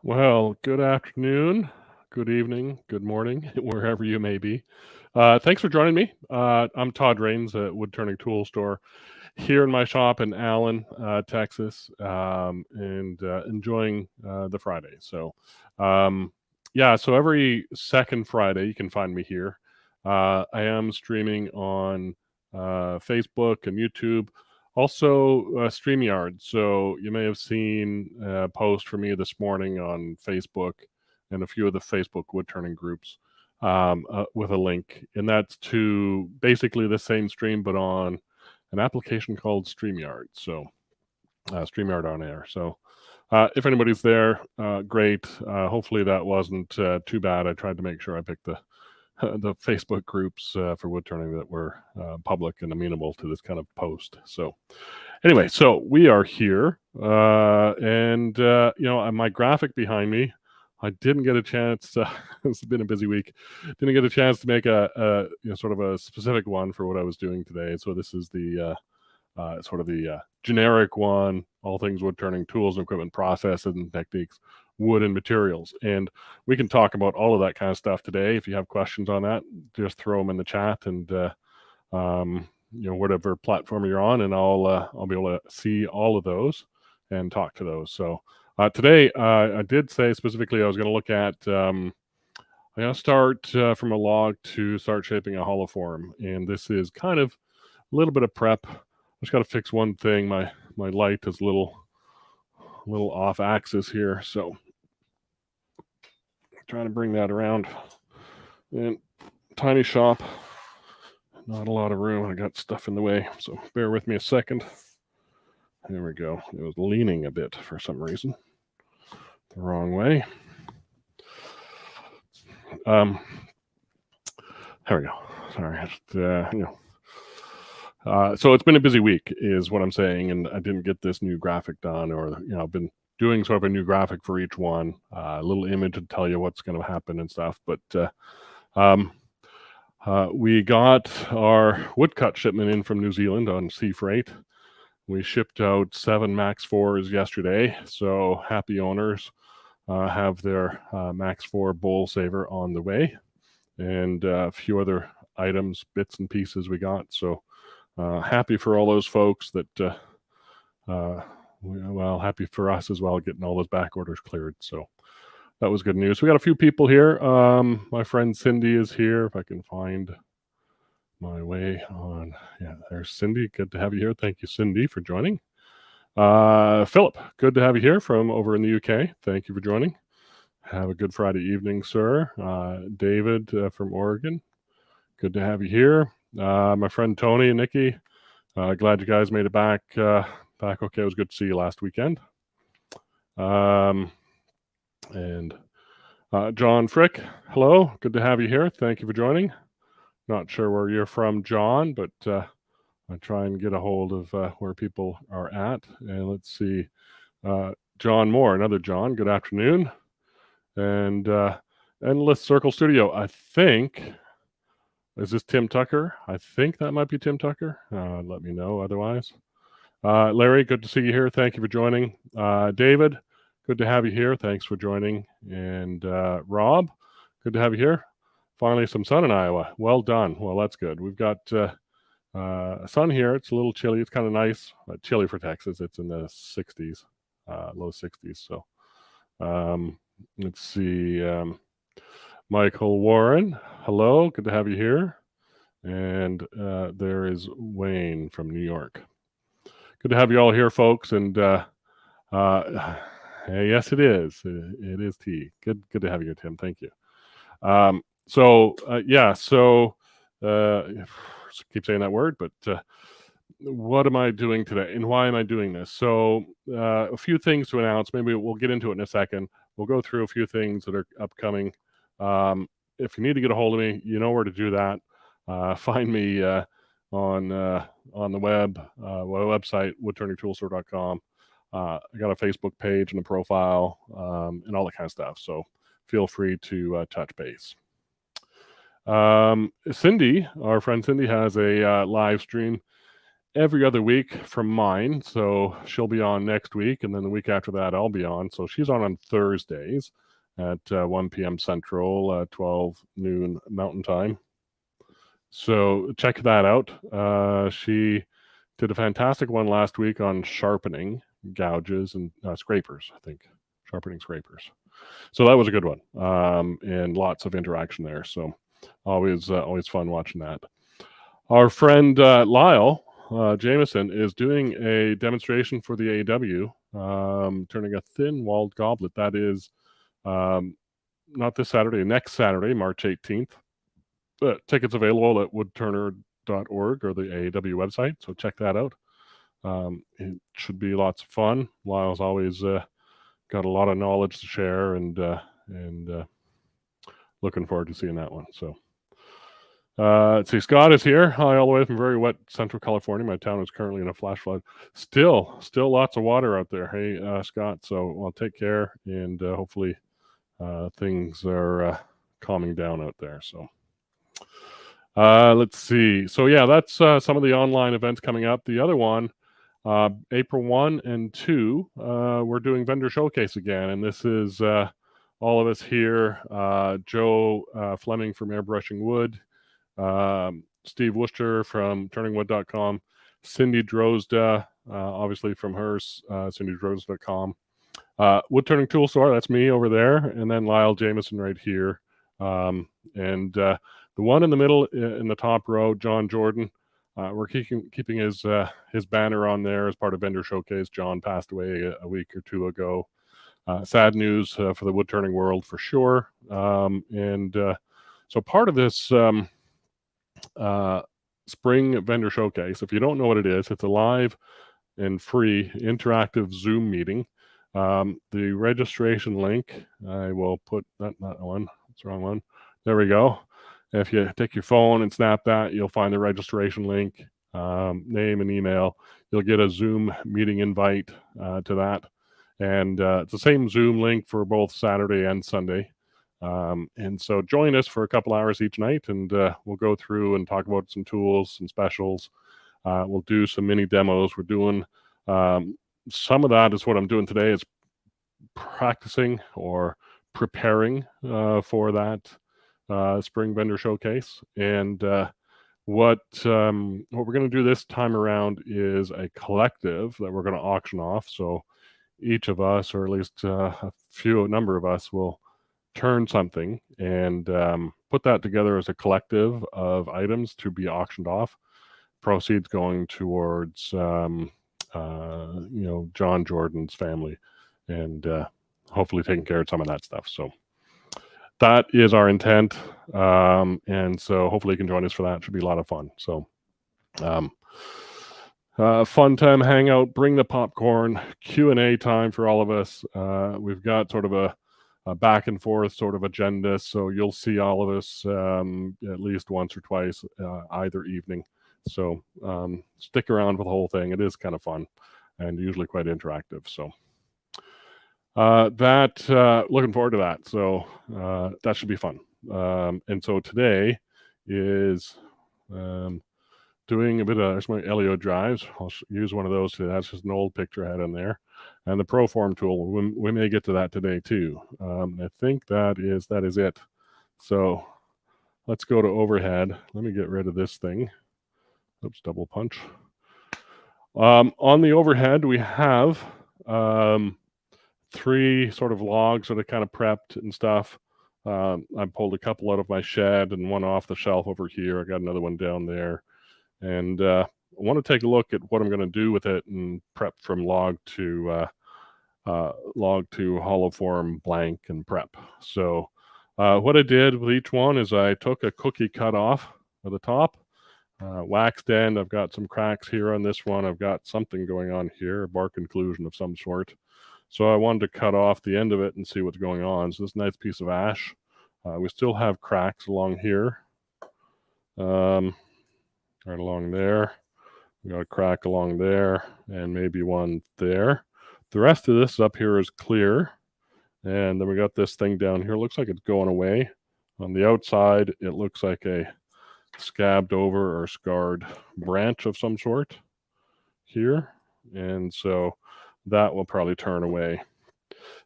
Well, good afternoon, good evening, good morning, wherever you may be. Thanks for joining me. I'm Todd Rains at Woodturning Tool Store here in my shop in Allen, Texas, and enjoying the Friday. So every second Friday you can find me here. I am streaming on Facebook and YouTube. Also, StreamYard. So you may have seen a post from me this morning on Facebook and a few of the Facebook woodturning groups with a link. And that's to basically the same stream, but on an application called StreamYard. So StreamYard on air. So if anybody's there, great. Hopefully that wasn't too bad. I tried to make sure I picked the Facebook groups for woodturning that were public and amenable to this kind of post. So anyway, so we are here, and my graphic behind me, I didn't get a chance. It's been a busy week. Didn't get a chance to make a sort of a specific one for what I was doing today. So this is the sort of the generic one, all things woodturning, tools and equipment, processes and techniques, wood and materials. And we can talk about all of that kind of stuff today. If you have questions on that, just throw them in the chat, and whatever platform you're on, and I'll be able to see all of those and talk to those. So today I did say specifically I was going to look at I'm going to start from a log to start shaping a hollow form, and this is kind of a little bit of prep. I just got to fix one thing. My light is a little off axis here, so trying to bring that around. And tiny shop, not a lot of room. I got stuff in the way, so bear with me a second. There we go. It was leaning a bit for some reason the wrong way. There we go. Sorry, so it's been a busy week is what I'm saying, and I didn't get this new graphic done, or I've been doing sort of a new graphic for each one, a little image to tell you what's going to happen and stuff. But we got our woodcut shipment in from New Zealand on sea freight. We shipped out 7 Max 4s yesterday, so happy owners have their Max 4 bowl saver on the way, and a few other items, bits and pieces we got. So happy for all those folks that, happy for us as well, getting all those back orders cleared. So that was good news. We got a few people here. My friend Cindy is here. If I can find my way on. Yeah, there's Cindy. Good to have you here. Thank you, Cindy, for joining. Philip, good to have you here from over in the UK. Thank you for joining. Have a good Friday evening, sir. David from Oregon. Good to have you here. My friend Tony and Nikki, glad you guys made it back. Okay, it was good to see you last weekend. And John Frick, hello. Good to have you here. Thank you for joining. Not sure where you're from, John, but I try and get a hold of where people are at. And let's see. John Moore, another John. Good afternoon. And Endless Circle Studio, I think. Is this Tim Tucker? I think that might be Tim Tucker. Let me know otherwise. Larry, good to see you here. Thank you for joining. David, good to have you here. Thanks for joining. And Rob, good to have you here. Finally, some sun in Iowa. Well done. Well, that's good. We've got sun here. It's a little chilly. It's kind of nice. Chilly for Texas. It's in the 60s, low 60s. So let's see. Michael Warren, hello. Good to have you here. And there is Wayne from New York. Good to have you all here, folks. And Yes, it is. It is tea. Good to have you here, Tim. Thank you. So keep saying that word, but what am I doing today, and why am I doing this? So a few things to announce. Maybe we'll get into it in a second. We'll go through a few things that are upcoming. If you need to get a hold of me, you know where to do that. Find me on the website, woodturningtoolstore.com. I got a Facebook page and a profile and all that kind of stuff. So feel free to touch base. Cindy, our friend Cindy, has a live stream every other week from mine. So she'll be on next week, and then the week after that, I'll be on. So she's on Thursdays at 1 p.m. Central, 12 noon Mountain Time. So check that out. She did a fantastic one last week on sharpening gouges and scrapers, I think. Sharpening scrapers. So that was a good one, and lots of interaction there. So always fun watching that. Our friend Lyle Jameson is doing a demonstration for the AW, turning a thin-walled goblet. That is not this Saturday, next Saturday, March 18th. Tickets available at woodturner.org or the AW website, so check that out. It should be lots of fun. Lyle's always got a lot of knowledge to share, and looking forward to seeing that one. So let's see, Scott is here. Hi, all the way from very wet Central California. My town is currently in a flash flood. Still lots of water out there. Hey, Scott. So well, take care, and hopefully things are calming down out there. So let's see. So yeah, that's some of the online events coming up. The other one, April 1 and 2, we're doing vendor showcase again, and this is all of us here. Joe Fleming from Airbrushing Wood, Steve Worcester from turningwood.com, Cindy Drozda, obviously from hers, cindydrozda.com, Woodturning Tool Store, that's me over there, and then Lyle Jameson right here, and the one in the middle in the top row, John Jordan. We're keeping his banner on there as part of vendor showcase. John passed away a week or two ago. Sad news for the woodturning world for sure. So part of this spring vendor showcase, if you don't know what it is, it's a live and free interactive Zoom meeting. The registration link, I will put that one. That's the wrong one. There we go. If you take your phone and snap that, you'll find the registration link, name and email. You'll get a Zoom meeting invite to that. And it's the same Zoom link for both Saturday and Sunday. And so join us for a couple hours each night, and we'll go through and talk about some tools, some specials. We'll do some mini demos. We're doing some of that is what I'm doing today is practicing or preparing for that spring vendor showcase. And what we're going to do this time around is a collective that we're going to auction off. So each of us, or at least a number of us, will turn something and put that together as a collective of items to be auctioned off. Proceeds going towards John Jordan's family, and hopefully taking care of some of that stuff. So that is our intent, and so hopefully you can join us for that. It should be a lot of fun. So fun time hangout, bring the popcorn, Q&A time for all of us. We've got sort of a back and forth sort of agenda, so you'll see all of us at least once or twice either evening. So stick around for the whole thing. It is kind of fun and usually quite interactive. So looking forward to that. So that should be fun. And so today is doing a bit of, there's my Elio drives. I'll use one of those today. That's just an old picture I had in there. And the Proform tool, we may get to that today too. I think that is it. So let's go to overhead. Let me get rid of this thing. Oops, double punch. On the overhead, we have 3 sort of logs that are kind of prepped and stuff. I pulled a couple out of my shed and one off the shelf over here. I got another one down there. And I want to take a look at what I'm going to do with it and prep from log to log to hollow form, blank, and prep. So what I did with each one is I took a cookie cut off at the top, waxed end. I've got some cracks here on this one. I've got something going on here, a bark inclusion of some sort. So I wanted to cut off the end of it and see what's going on. So this nice piece of ash. We still have cracks along here, right along there. We got a crack along there, and maybe one there. The rest of this up here is clear. And then we got this thing down here. Looks like it's going away. On the outside, it looks like a scabbed over or scarred branch of some sort here. And so that will probably turn away.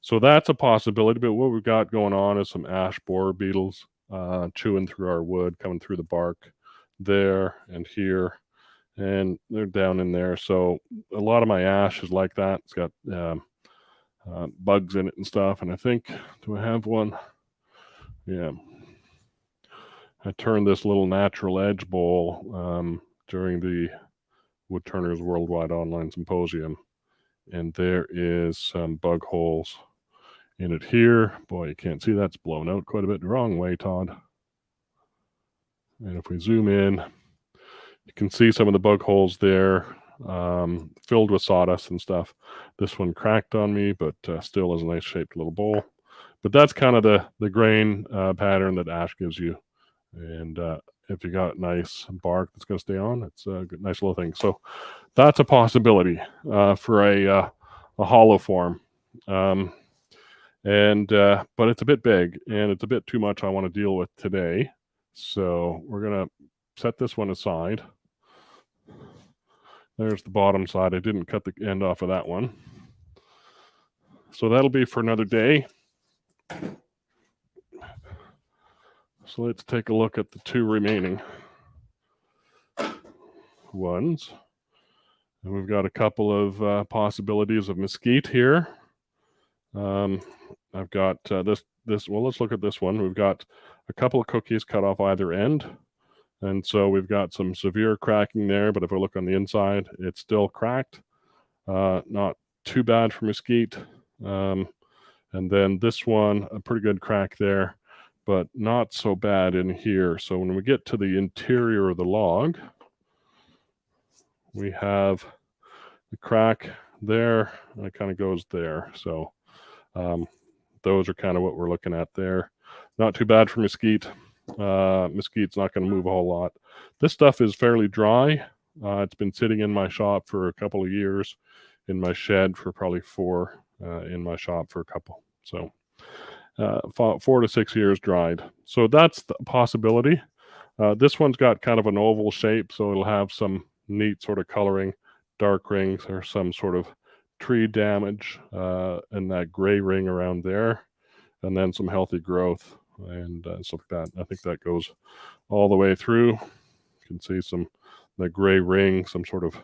So that's a possibility. But what we've got going on is some ash borer beetles chewing through our wood, coming through the bark there and here. And they're down in there. So a lot of my ash is like that. It's got bugs in it and stuff. And I think, do I have one? Yeah. I turned this little natural edge bowl during the Woodturners Worldwide Online Symposium. And there is some bug holes in it here. Boy, you can't see that's blown out quite a bit the wrong way, Todd. And if we zoom in, you can see some of the bug holes there, filled with sawdust and stuff. This one cracked on me, but still is a nice shaped little bowl. But that's kind of the grain pattern that ash gives you. And if you got nice bark that's going to stay on, it's a good, nice little thing. So that's a possibility for a hollow form. But it's a bit big, and it's a bit too much I want to deal with today. So we're going to set this one aside. There's the bottom side. I didn't cut the end off of that one. So that'll be for another day. So let's take a look at the two remaining ones. And we've got a couple of possibilities of mesquite here. I've got this. Well, let's look at this one. We've got a couple of cookies cut off either end. And so we've got some severe cracking there, but if I look on the inside, it's still cracked. Not too bad for mesquite. And then this one, a pretty good crack there, but not so bad in here. So when we get to the interior of the log, we have the crack there, and it kind of goes there. So those are kind of what we're looking at there. Not too bad for mesquite. Mesquite's not going to move a whole lot. This stuff is fairly dry. It's been sitting in my shop for a couple of years, in my shed for probably 4, in my shop for a couple. So 4 to 6 years dried. So that's the possibility. This one's got kind of an oval shape, so it'll have some neat sort of coloring, dark rings, or some sort of tree damage, and that gray ring around there, and then some healthy growth and stuff like that. I think that goes all the way through. You can see the gray ring, some sort of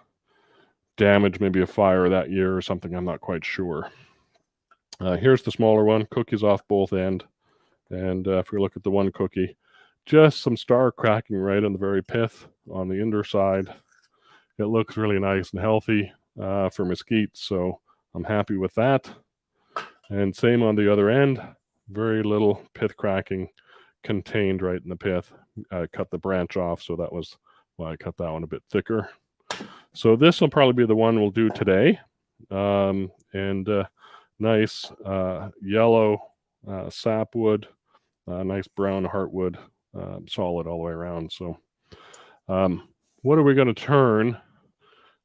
damage, maybe a fire that year or something. I'm not quite sure. Here's the smaller one, cookies off both end. And if we look at the one cookie, just some star cracking right on the very pith on the underside. It looks really nice and healthy for mesquite, so I'm happy with that. And same on the other end, very little pith cracking contained right in the pith. I cut the branch off, so that was why I cut that one a bit thicker. So this will probably be the one we'll do today. Nice yellow sapwood, nice brown heartwood, solid all the way around. So what are we going to turn?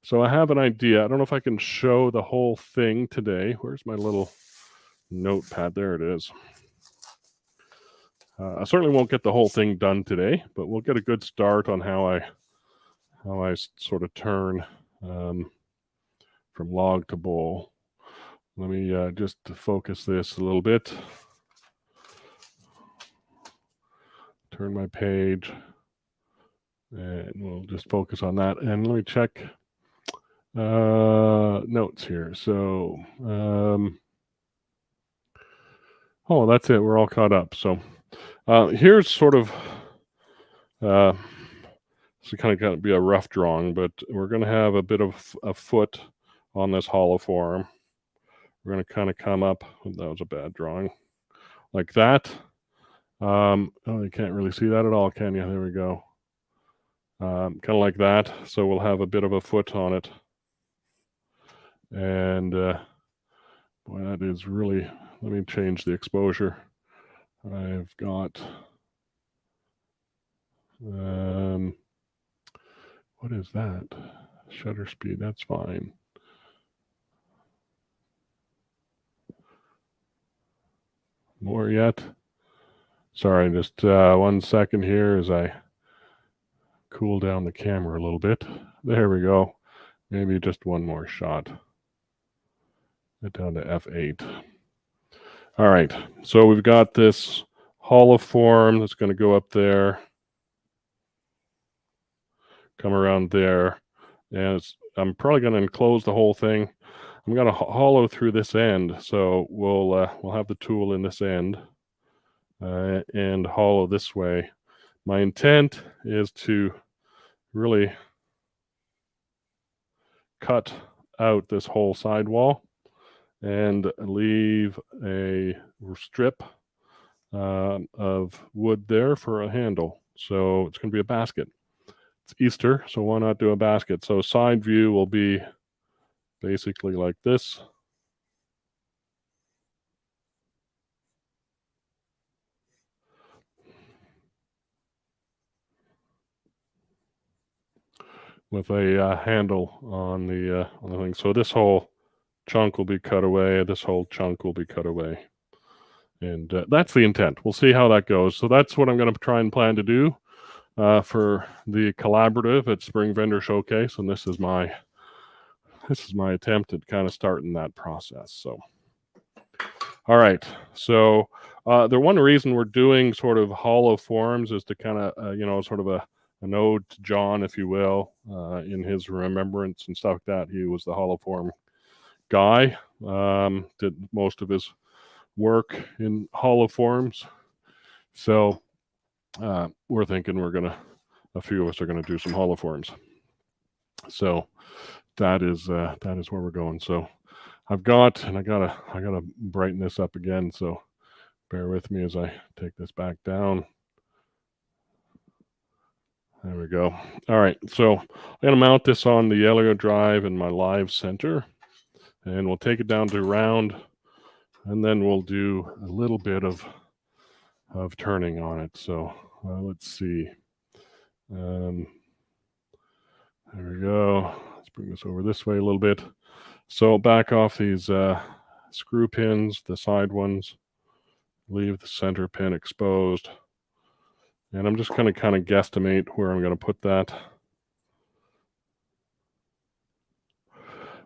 So I have an idea. I don't know if I can show the whole thing today. Where's my little notepad? There it is. I certainly won't get the whole thing done today, but we'll get a good start on how I sort of turn from log to bowl. Let me just focus this a little bit. Turn my page, and we'll just focus on that. And let me check notes here. So, oh, that's it. We're all caught up. So here's sort of, so kind of going to be a rough drawing, but we're going to have a bit of a foot on this hollow form We're going to kind of come up. Oh, that was a bad drawing. Like that. Oh, you can't really see that at all, can you? There we go. Kind of like that. So we'll have a bit of a foot on it. And boy, that is really, let me change the exposure. I've got, what is that? Shutter speed, that's fine. More yet? Sorry, just 1 second here as I cool down the camera a little bit. There we go. Maybe just one more shot. Get down to f8. All right, so we've got this hollow form that's going to go up there, come around there, and I'm probably going to enclose the whole thing. I'm going to hollow through this end, so we'll have the tool in this end and hollow this way. My intent is to really cut out this whole sidewall and leave a strip of wood there for a handle. So it's going to be a basket. It's Easter, so why not do a basket? So side view will be basically like this. With a handle on the thing. So this whole chunk will be cut away. This whole chunk will be cut away. And that's the intent. We'll see how that goes. So that's what I'm going to try and plan to do for the collaborative at Spring Vendor Showcase. And this is my attempt at kind of starting that process. So, all right. So the one reason we're doing sort of hollow forms is to kind of, sort of a ode to John, if you will, in his remembrance and stuff like that. He was the hollow form guy, did most of his work in hollow forms. So we're thinking a few of us are going to do some hollow forms. So that is where we're going. So I gotta brighten this up again. So bear with me as I take this back down. There we go. All right, so I'm going to mount this on the Elio drive in my live center, and we'll take it down to round, and then we'll do a little bit of turning on it. So let's see. There we go. Let's bring this over this way a little bit. So back off these screw pins, the side ones. Leave the center pin exposed. And I'm just going to kind of guesstimate where I'm going to put that.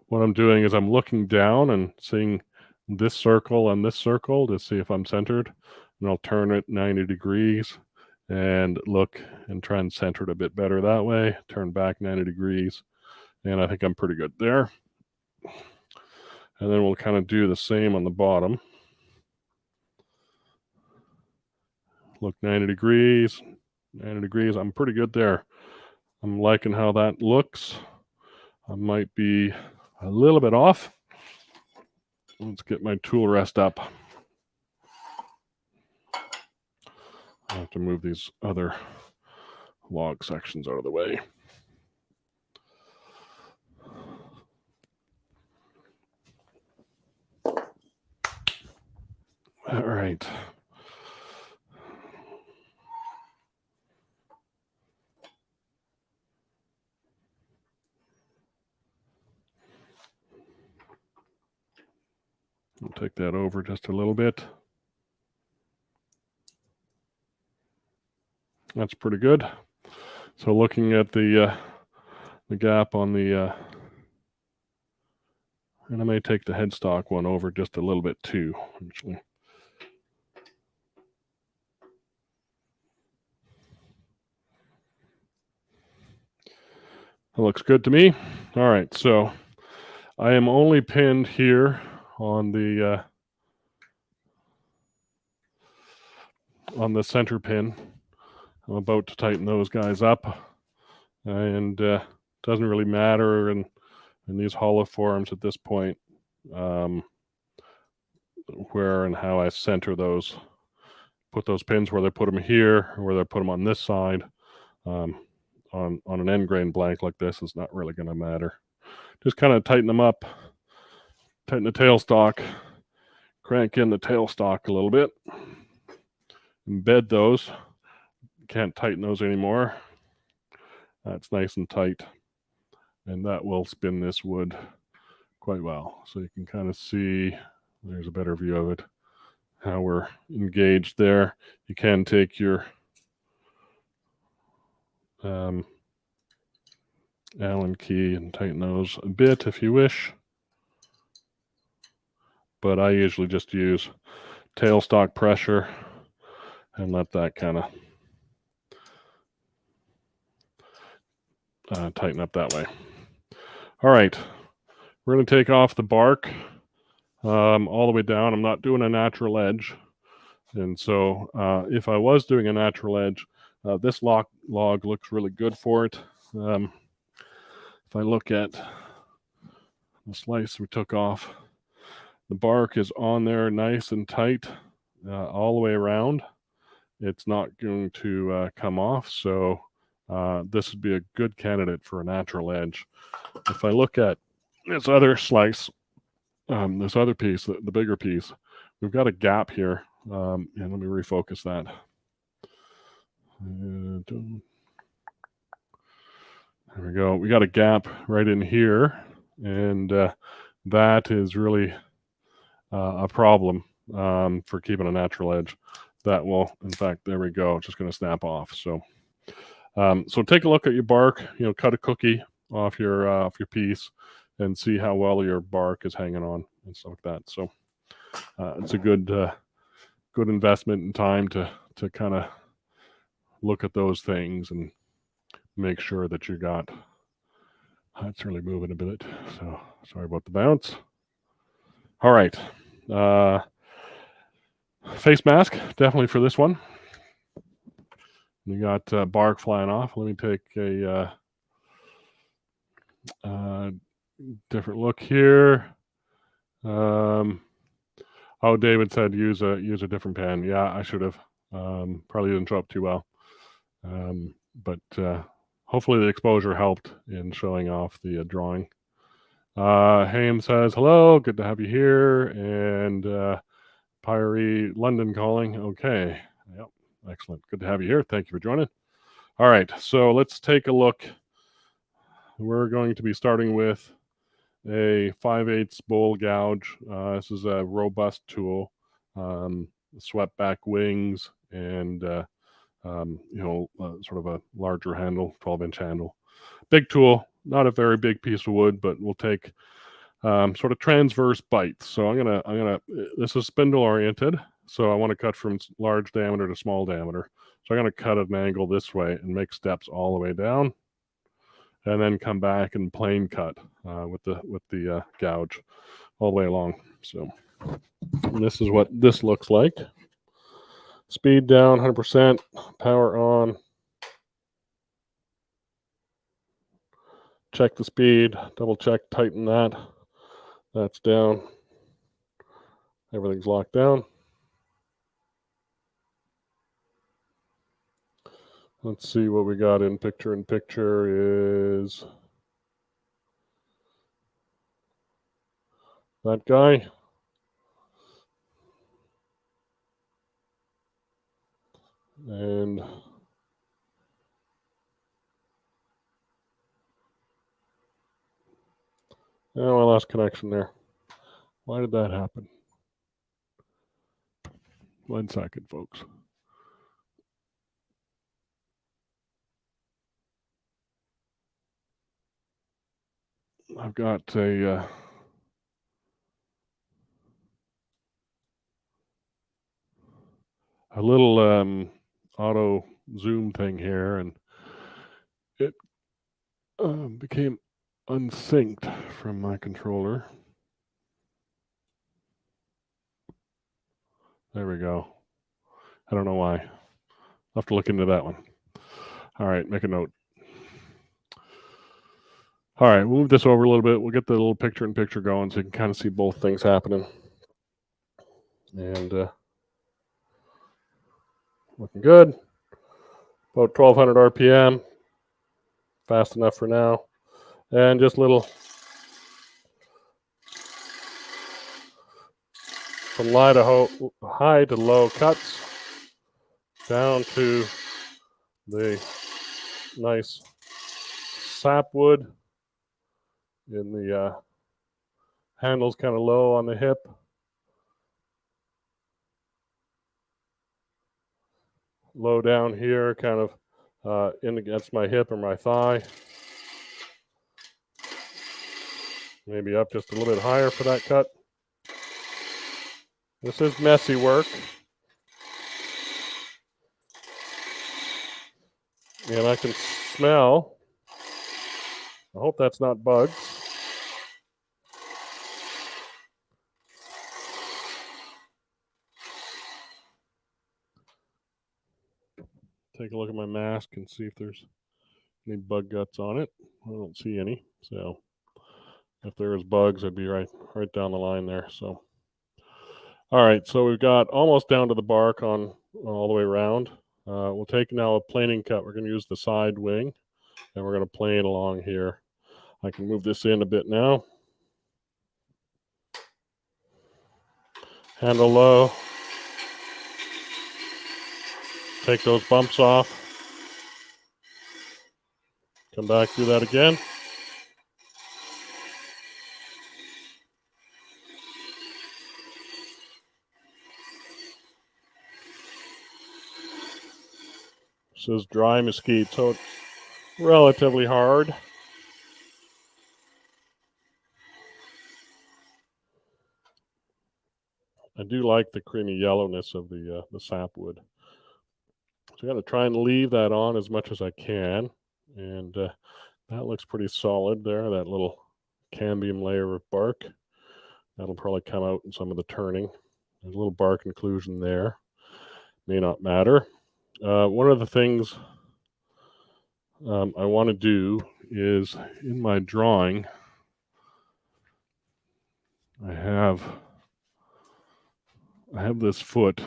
What I'm doing is I'm looking down and seeing this circle and this circle to see if I'm centered. And I'll turn it 90 degrees and look and try and center it a bit better that way. Turn back 90 degrees. And I think I'm pretty good there. And then we'll kind of do the same on the bottom. Look 90 degrees, 90 degrees. I'm pretty good there. I'm liking how that looks. I might be a little bit off. Let's get my tool rest up. I have to move these other log sections out of the way. All right. I'll take that over just a little bit. That's pretty good. So looking at the gap on the, and I may take the headstock one over just a little bit too, actually. That looks good to me. All right, so I am only pinned here on the center pin. I'm about to tighten those guys up, and doesn't really matter in these hollow forms at this point. where and how I center those. Put those pins where they put them here, or where they put them on this side. On an end grain blank like this is not really going to matter. Just kind of tighten them up, tighten the tailstock, crank in the tailstock a little bit, embed those. Can't tighten those anymore. That's nice and tight, and that will spin this wood quite well. So you can kind of see, there's a better view of it, how we're engaged there. You can take your Allen key and tighten those a bit if you wish, but I usually just use tailstock pressure and let that kind of tighten up that way. All right, we're going to take off the bark all the way down. I'm not doing a natural edge, and so if I was doing a natural edge, this log looks really good for it. If I look at the slice we took off, the bark is on there nice and tight all the way around. It's not going to come off, so this would be a good candidate for a natural edge. If I look at this other slice, this other piece, the bigger piece, we've got a gap here, and let me refocus that. There we go. We got a gap right in here, and that is really a problem for keeping a natural edge. That will, in fact, there we go. It's just going to snap off. So take a look at your bark. Cut a cookie off your piece and see how well your bark is hanging on and stuff like that. So it's a good investment in time to kind of look at those things and make sure that you got. It's really moving a bit. So sorry about the bounce. All right. Face mask, definitely for this one. You got bark flying off. Let me take a different look here. David said use a different pen. Yeah, I should have. Probably didn't show up too well. But hopefully the exposure helped in showing off the drawing. Haim says, hello, good to have you here. And Pyrie London calling. Okay. Yep. Excellent. Good to have you here. Thank you for joining. All right. So let's take a look. We're going to be starting with a 5/8 bowl gouge. This is a robust tool. Swept back wings and, sort of a larger handle, 12-inch handle. Big tool. Not a very big piece of wood, but we'll take sort of transverse bites. So I'm gonna. This is spindle oriented, so I want to cut from large diameter to small diameter. So I'm gonna cut at an angle this way and make steps all the way down, and then come back and plane cut with the gouge all the way along. So this is what this looks like. Speed down 100%, power on. Check the speed, double check, tighten that. That's down. Everything's locked down. Let's see what we got in picture. In picture is that guy. And I lost connection there. Why did that happen? 1 second, folks. I've got a little auto zoom thing here, and it became unsynced from my controller. There we go. I don't know why. I'll have to look into that one. All right, make a note. All right, we'll move this over a little bit. We'll get the little picture-in-picture going so you can kind of see both things happening. And looking good. About 1200 RPM. Fast enough for now. And just little from high to low cuts down to the nice sapwood in the handles kind of low on the hip. Low down here, kind of in against my hip or my thigh. Maybe up just a little bit higher for that cut. This is messy work. And I can smell, I hope that's not bugs. Take a look at my mask and see if there's any bug guts on it. I don't see any. So if there was bugs, I'd be right down the line there. So, all right. So we've got almost down to the bark on all the way around. We'll take now a planing cut. We're going to use the side wing, and we're going to plane along here. I can move this in a bit now. Handle low. Take those bumps off. Come back, do that again. This is dry mesquite, so it's relatively hard. I do like the creamy yellowness of the sapwood. So I got to try and leave that on as much as I can. And that looks pretty solid there, that little cambium layer of bark. That'll probably come out in some of the turning. There's a little bark inclusion there. May not matter. One of the things I want to do is in my drawing, I have this foot.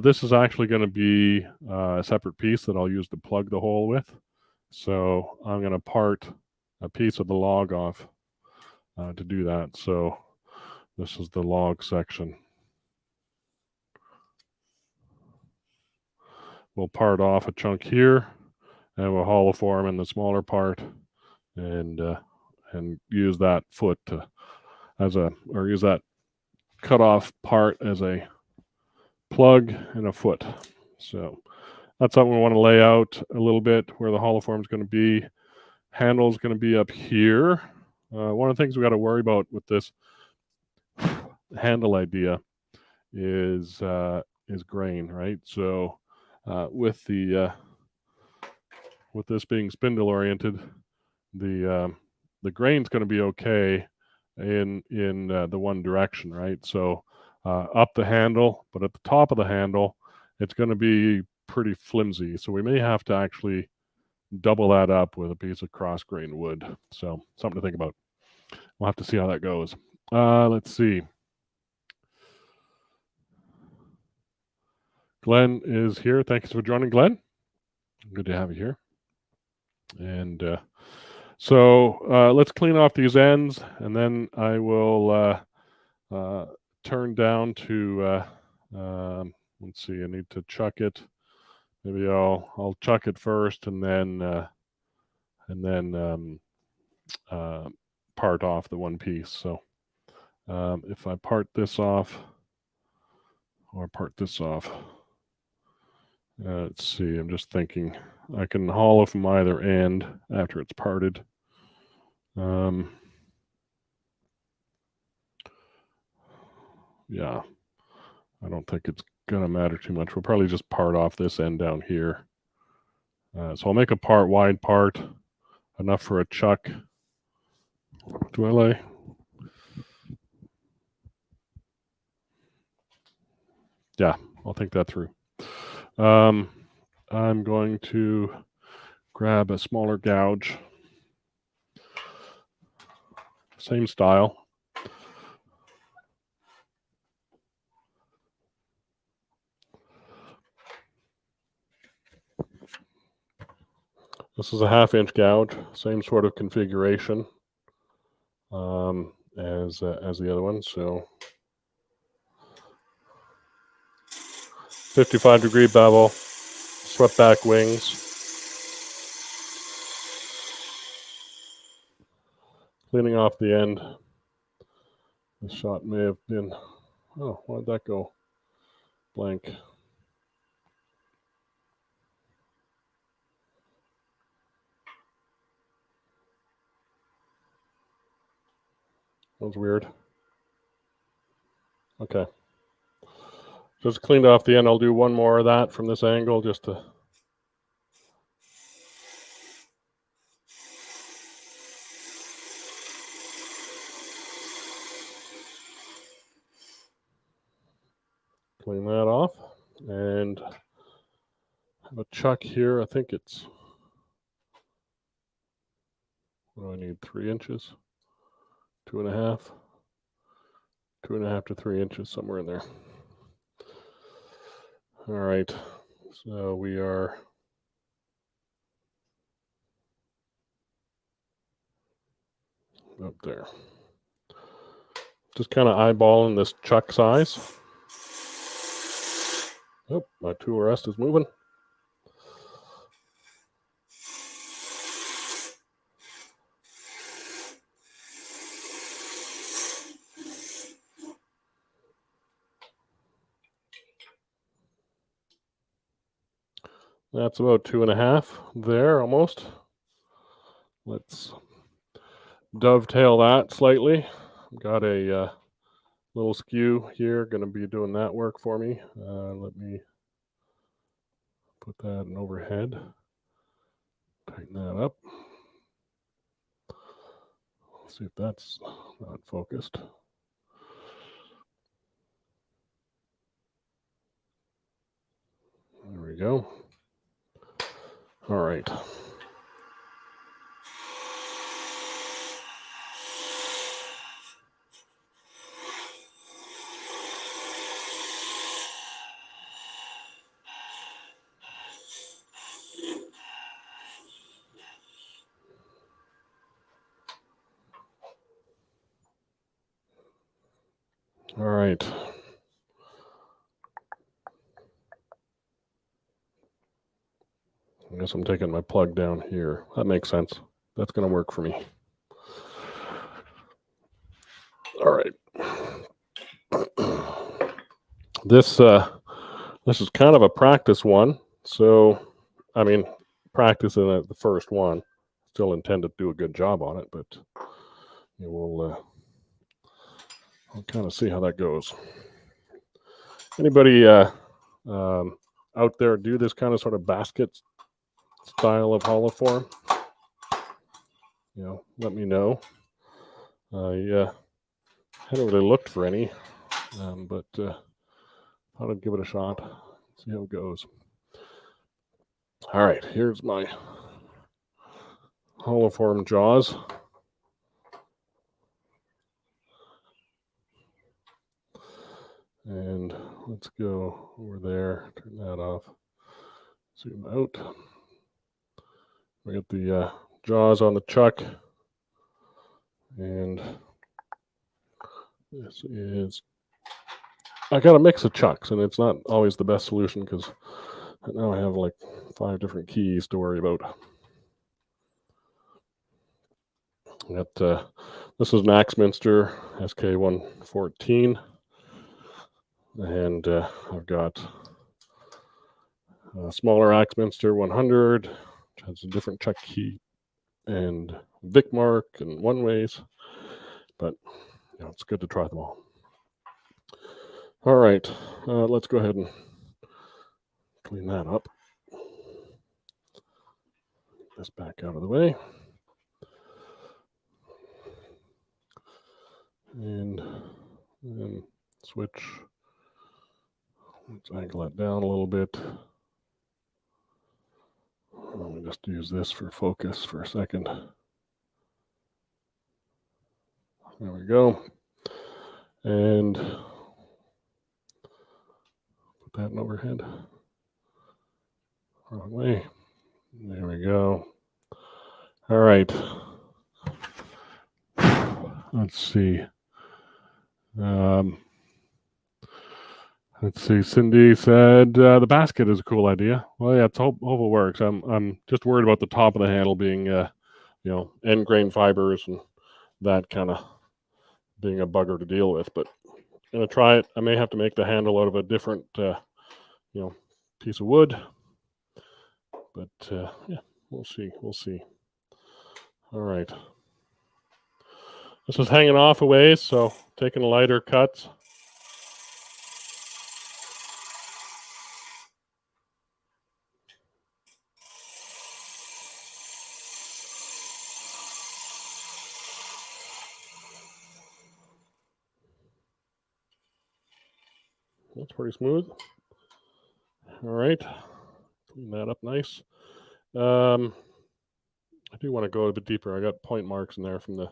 This is actually going to be a separate piece that I'll use to plug the hole with. So I'm going to part a piece of the log off to do that. So this is the log section. We'll part off a chunk here, and we'll hollow form in the smaller part, and use that foot use that cut off part as a plug and a foot. So that's something we want to lay out a little bit where the hollow form is going to be. Handle is going to be up here. One of the things we got to worry about with this handle idea is grain, right? So with this being spindle oriented, the grain's going to be okay in the one direction, right? So up the handle, but at the top of the handle, it's going to be pretty flimsy. So we may have to actually double that up with a piece of cross grain wood. So something to think about. We'll have to see how that goes. Let's see. Glenn is here. Thanks for joining, Glenn. Good to have you here. And so let's clean off these ends, and then I will turn down to, let's see, I need to chuck it. Maybe I'll chuck it first, and then part off the one piece. So if I part this off, or part this off, let's see, I'm just thinking I can hollow from either end after it's parted. Yeah, I don't think it's gonna matter too much. We'll probably just part off this end down here. So I'll make a wide part, enough for a chuck. Do I lay? Yeah, I'll think that through. I'm going to grab a smaller gouge. Same style. This is a 1/2 inch gouge, same sort of configuration as the other one. So 55-degree bevel, swept back wings. Cleaning off the end. This shot may have been, oh, why did that go blank? That was weird. Okay. Just cleaned off the end. I'll do one more of that from this angle just to clean that off. And have a chuck here. I think it's, what do I need? 3 inches? 2.5? 2.5 to 3 inches, somewhere in there. All right. So we are up there. Just kind of eyeballing this chuck size. Oh, my tool rest is moving. That's about 2.5 there, almost. Let's dovetail that slightly. I've got a little skew here, going to be doing that work for me. Let me put that in overhead. Tighten that up. See if that's not focused. There we go. All right. All right. I guess I'm taking my plug down here. That makes sense. That's going to work for me. All right. This is kind of a practice one. So, I mean, practicing the first one. Still intend to do a good job on it, but we'll kind of see how that goes. Anybody out there do this kind of sort of basket style of hollow form? Let me know. I hadn't really looked for any, but thought I'd give it a shot. See how it goes. All right, here's my hollow form jaws. And let's go over there, turn that off, zoom out. We got the jaws on the chuck. And this is, I got a mix of chucks, and it's not always the best solution because now I have like 5 different keys to worry about. This is an Axminster SK114, and I've got a smaller Axminster 100, which has a different chuck key, and Vic Mark and one ways, but it's good to try them all. All right, let's go ahead and clean that up. Get this back out of the way. And then switch. Let's angle that down a little bit. Let me just use this for focus for a second. There we go. And put that in overhead. Wrong way. There we go. All right. Let's see. Let's see. Cindy said the basket is a cool idea. Well, yeah, hope it works. I'm just worried about the top of the handle being, end grain fibers and that kind of being a bugger to deal with. But I'm gonna try it. I may have to make the handle out of a different, piece of wood. But yeah, we'll see. We'll see. All right. This is hanging off a ways, so taking lighter cuts. That's pretty smooth. All right. Clean that up nice. I do want to go a bit deeper. I got point marks in there from the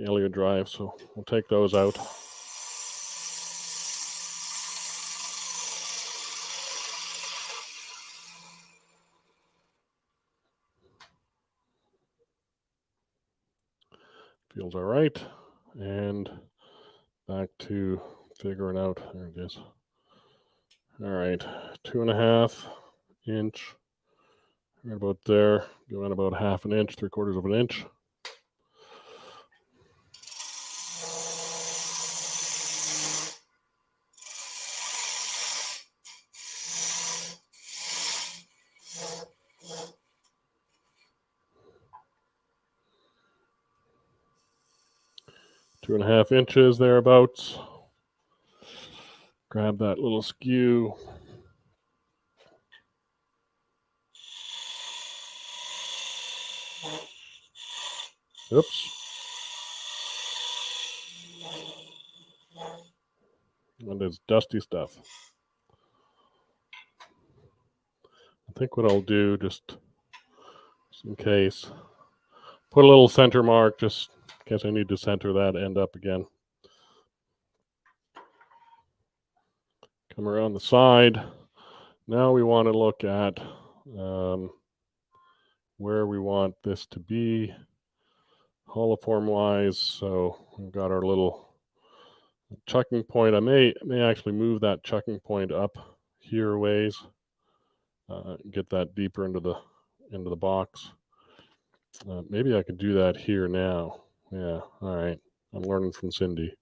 Elliott drive, so we'll take those out. Feels all right. And back to figuring out, there it is. All right, 2.5 inch, right about there, going about 1/2 inch, 3/4 of an inch. Two and a half inches thereabouts. Grab that little skew. Oops. And it's dusty stuff. I think what I'll do, just in case, put a little center mark, just in case I need to center that end up again. Come around the side. Now we want to look at where we want this to be holoform wise. So we've got our little chucking point. I may actually move that chucking point up here a ways, get that deeper into the box. Maybe I could do that here now. Yeah, all right. I'm learning from Cindy.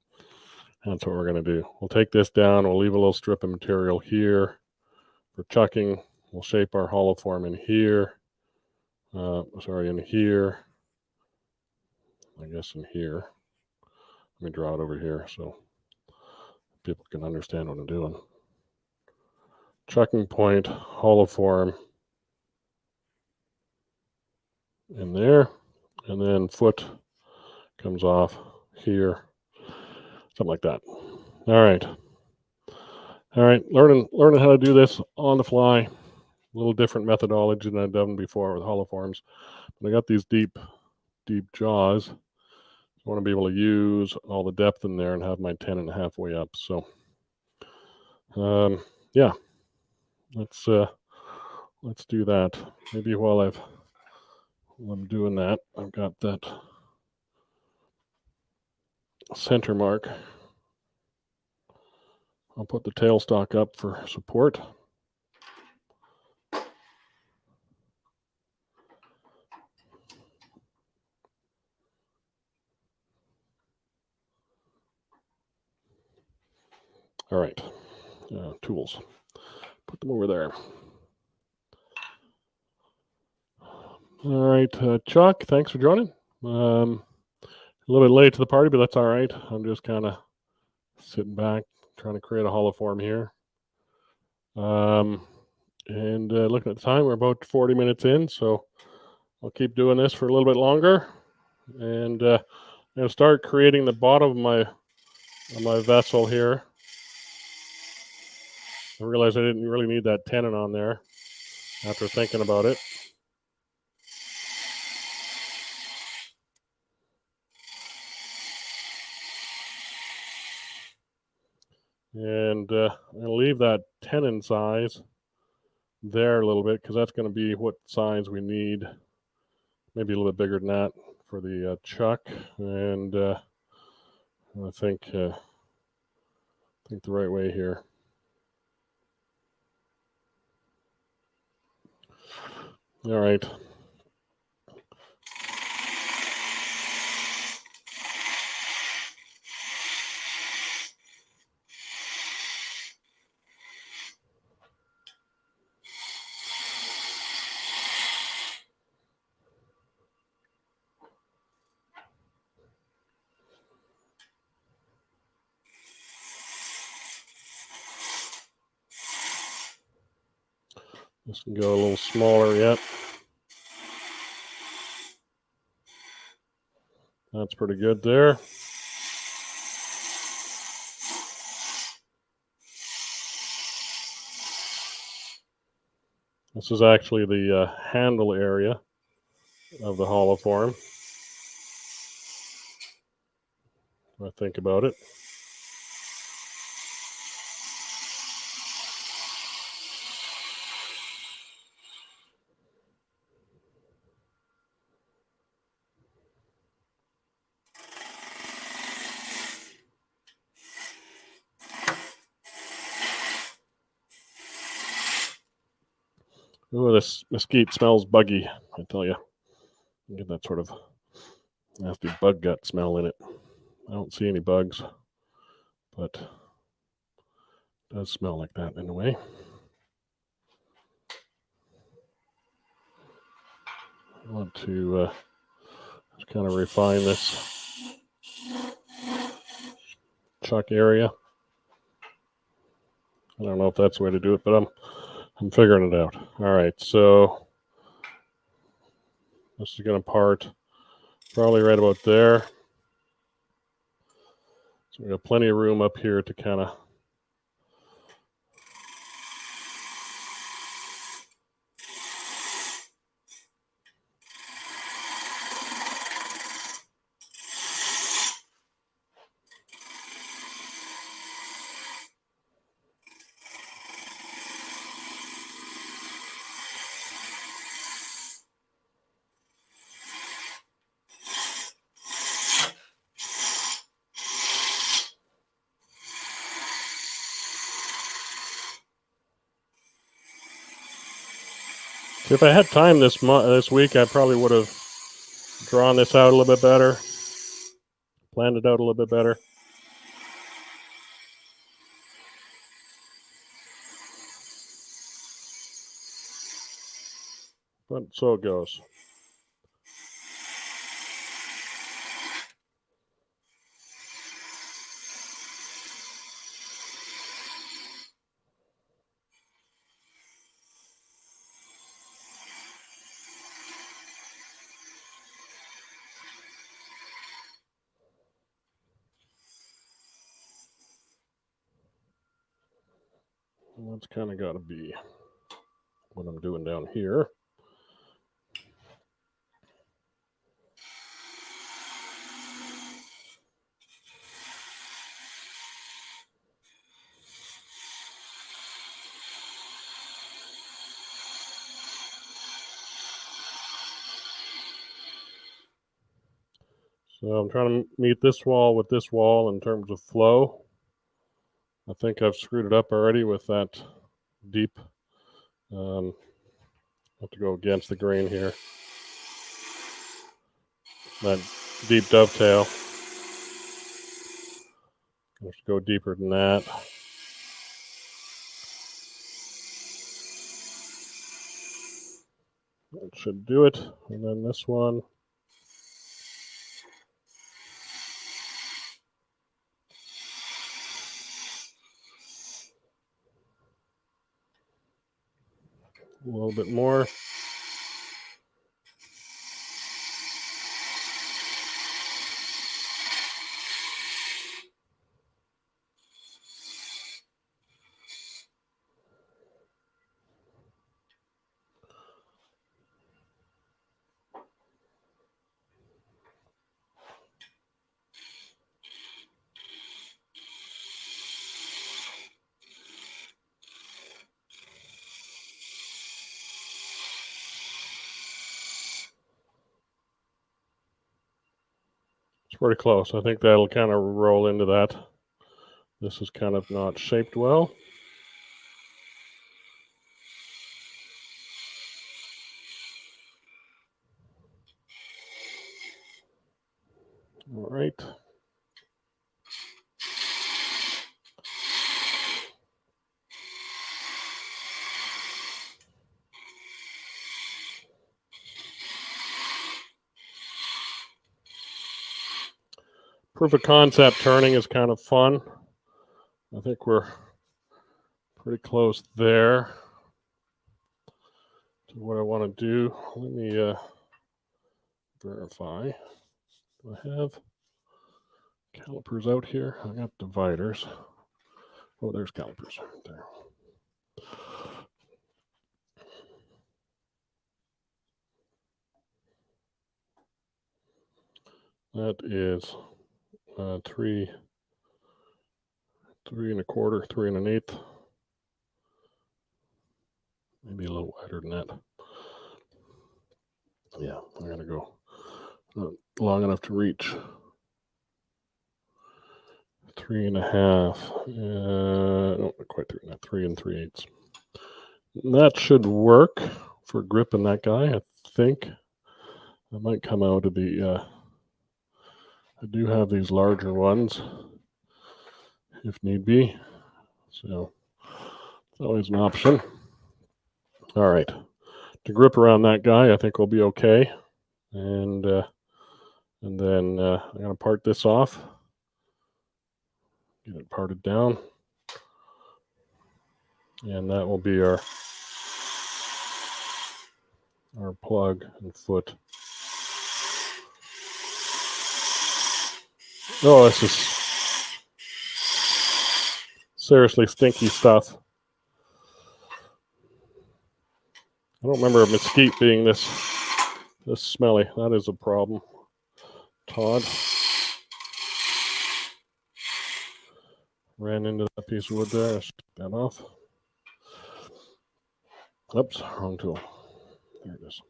That's what we're going to do. We'll take this down. We'll leave a little strip of material here for chucking. We'll shape our holoform in here. In here. I guess in here. Let me draw it over here so people can understand what I'm doing. Chucking point, holoform in there, and then foot comes off here, something like that. All right, learning how to do this on the fly. A little different methodology than I've done before with holoforms. But I got these deep jaws. I want to be able to use all the depth in there and have my 10.5 way up. So, yeah, let's do that. Maybe while I'm doing that, I've got that center mark. I'll put the tailstock up for support. All right, tools. Put them over there. All right, Chuck, thanks for joining. A little bit late to the party, but that's all right. I'm just kind of sitting back, trying to create a holoform here. And looking at the time, we're about 40 minutes in, so I'll keep doing this for a little bit longer. And I'm going to start creating the bottom of my vessel here. I realized I didn't really need that tenon on there after thinking about it. And I'm going to leave that tenon size there a little bit because that's going to be what size we need maybe a little bit bigger than that for the chuck, and I think the right way here. All right. This can go a little smaller yet. That's pretty good there. This is actually the handle area of the hollow form. When I think about it. Ooh, this mesquite smells buggy, I tell you. You get that sort of nasty bug gut smell in it. I don't see any bugs, but it does smell like that in a way. I want to just kind of refine this chuck area. I don't know if that's the way to do it, but I'm figuring it out. All right, so this is going to part probably right about there. So we have plenty of room up here to kind of if I had time this week, I probably would have drawn this out a little bit better, planned it out a little bit better. But so it goes. And that's kind of got to be what I'm doing down here. So I'm trying to meet this wall with this wall in terms of flow. I think I've screwed it up already with that deep. I have to go against the grain here. That deep dovetail. I have to go deeper than that. That should do it. And then this one. A little bit more. It's pretty close. I think that'll kind of roll into that. This is kind of not shaped well. All right. Proof of concept turning is kind of fun. I think we're pretty close there to what I want to do. Let me verify. Do I have calipers out here? I got dividers. Oh, there's calipers right there. That is 3 3 1/4, 3 1/8. Maybe a little wider than that. Yeah, I'm gonna go not long enough to reach. 3 1/2. No, not quite 3 1/2. 3 3/8. That should work for gripping that guy. I think I might come out of the. I do have these larger ones, if need be. So it's always an option. All right, to grip around that guy, I think we'll be okay. And then I'm gonna part this off. Get it parted down. And that will be our plug and foot. Oh, this is seriously stinky stuff. I don't remember a mesquite being this smelly. That is a problem. Todd ran into that piece of wood there. I should take that off. Oops, wrong tool. There it is.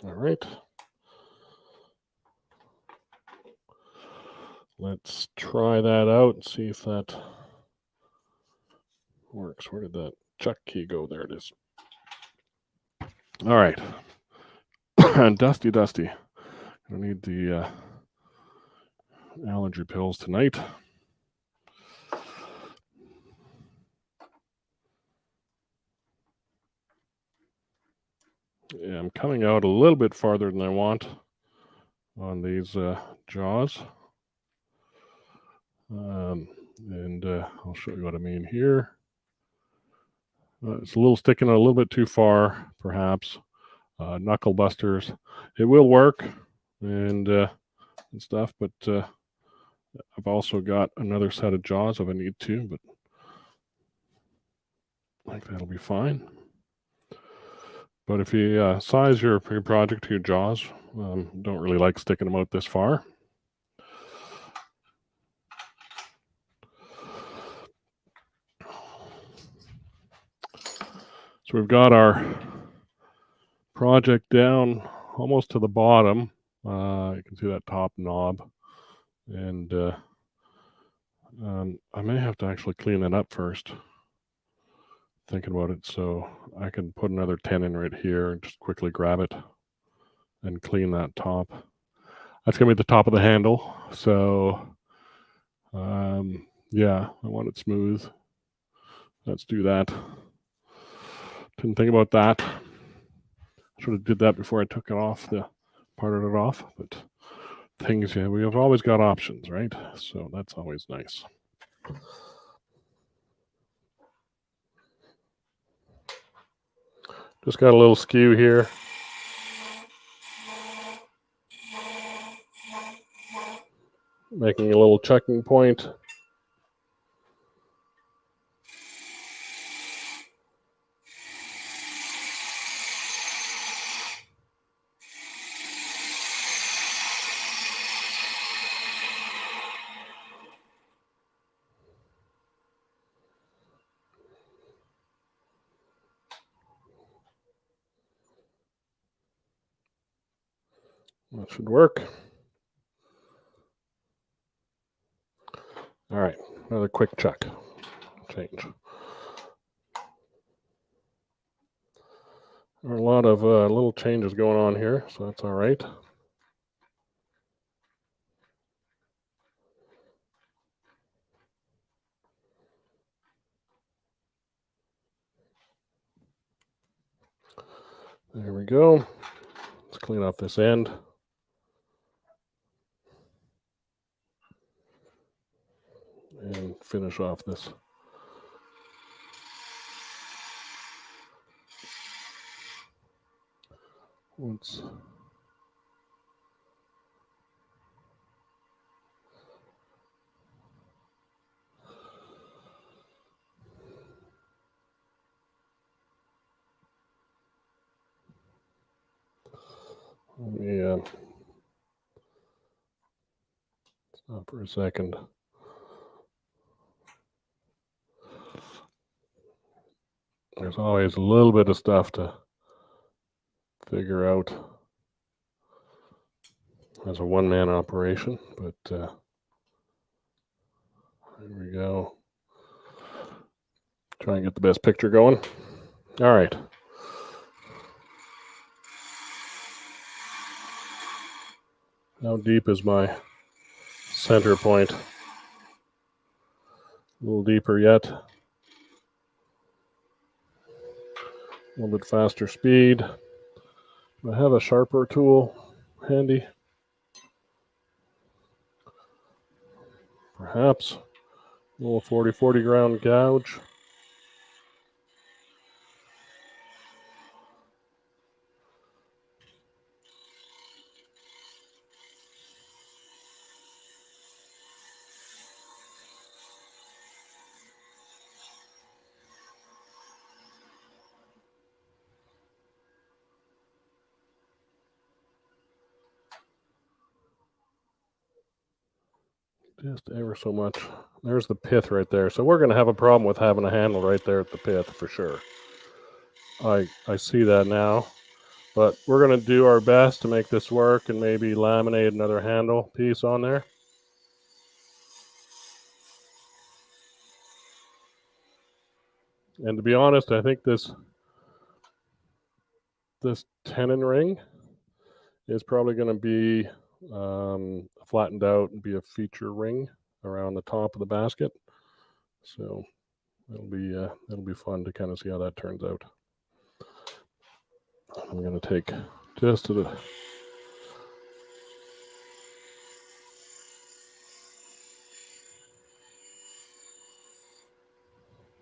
All right. Let's try that out and see if that works. Where did that chuck key go? There it is. All right. Dusty. I need the allergy pills tonight. Yeah, I'm coming out a little bit farther than I want on these jaws. And I'll show you what I mean here. It's a little sticking a little bit too far, perhaps. Knuckle busters. It will work and stuff, but I've also got another set of jaws if I need to, but I think that'll be fine. But if you size your project to your jaws, don't really like sticking them out this far. So we've got our project down almost to the bottom. You can see that top knob. And I may have to actually clean that up first. Thinking about it, so I can put another 10 in right here and just quickly grab it and clean that top. That's going to be the top of the handle. So, yeah, I want it smooth. Let's do that. Didn't think about that. Should have did that before I took it off, parted it off. But things, yeah, we have always got options, right? So that's always nice. Just got a little skew here. making a little checking point. That should work. All right, another quick check. Change. There are a lot of little changes going on here, so that's all right. There we go. Let's clean up this end. And finish off this. Once. Let me stop for a second. There's always a little bit of stuff to figure out as a one-man operation, but there we go. Try and get the best picture going. All right. How deep is my center point? A little deeper yet. A little bit faster speed. Do I have a sharper tool handy? Perhaps. A little 40-40 ground gouge. Just ever so much. There's the pith right there. So we're going to have a problem with having a handle right there at the pith for sure. I see that now. But we're going to do our best to make this work and maybe laminate another handle piece on there. And to be honest, I think this tenon ring is probably going to be flattened out and be a feature ring around the top of the basket. So it'll be fun to kind of see how that turns out. I'm going to take just a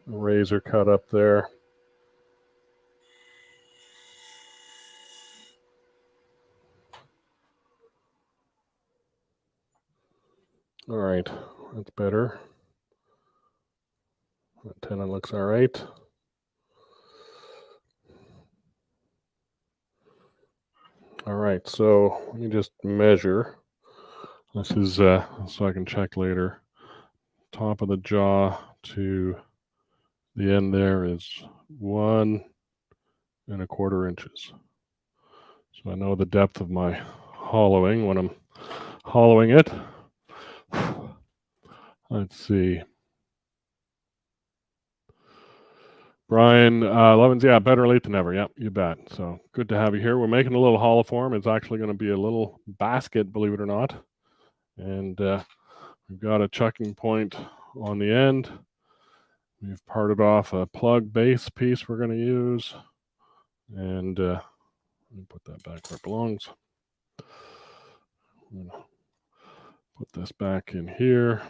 razor cut up there. All right, that's better. That tenon looks all right. All right, so let me just measure. This is so I can check later. Top of the jaw to the end there is 1¼ inches. So I know the depth of my hollowing when I'm hollowing it. Let's see. Brian Levins, yeah, better late than never. Yep, you bet. So good to have you here. We're making a little hollow form. It's actually going to be a little basket, believe it or not. And we've got a chucking point on the end. We've parted off a plug base piece we're going to use. And let me put that back where it belongs. I'm going to put this back in here.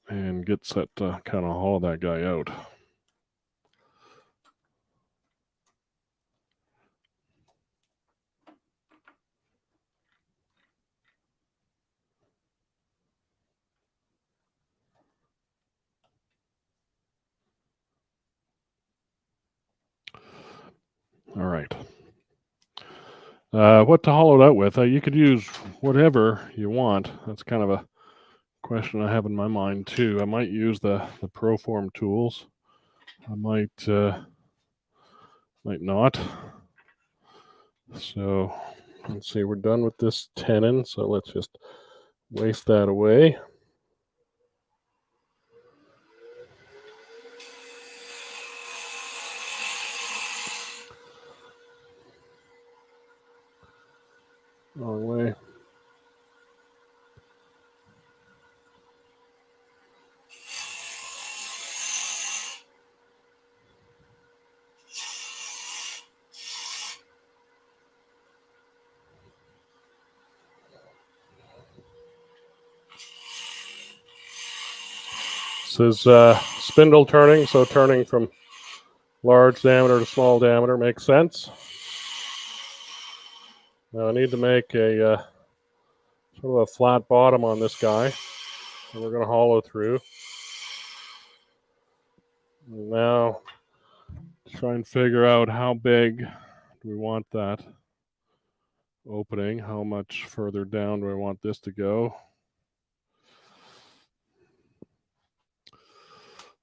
And get set to kind of haul that guy out. All right. What to hollow it out with? You could use whatever you want. That's kind of a question I have in my mind too. I might use the Proform tools. I might not. So let's see. We're done with this tenon. So let's just waste that away. Wrong way. This is spindle turning, so turning from large diameter to small diameter makes sense. Now I need to make a sort of a flat bottom on this guy. So we're going to hollow through. Now try and figure out how big do we want that opening, how much further down do I want this to go.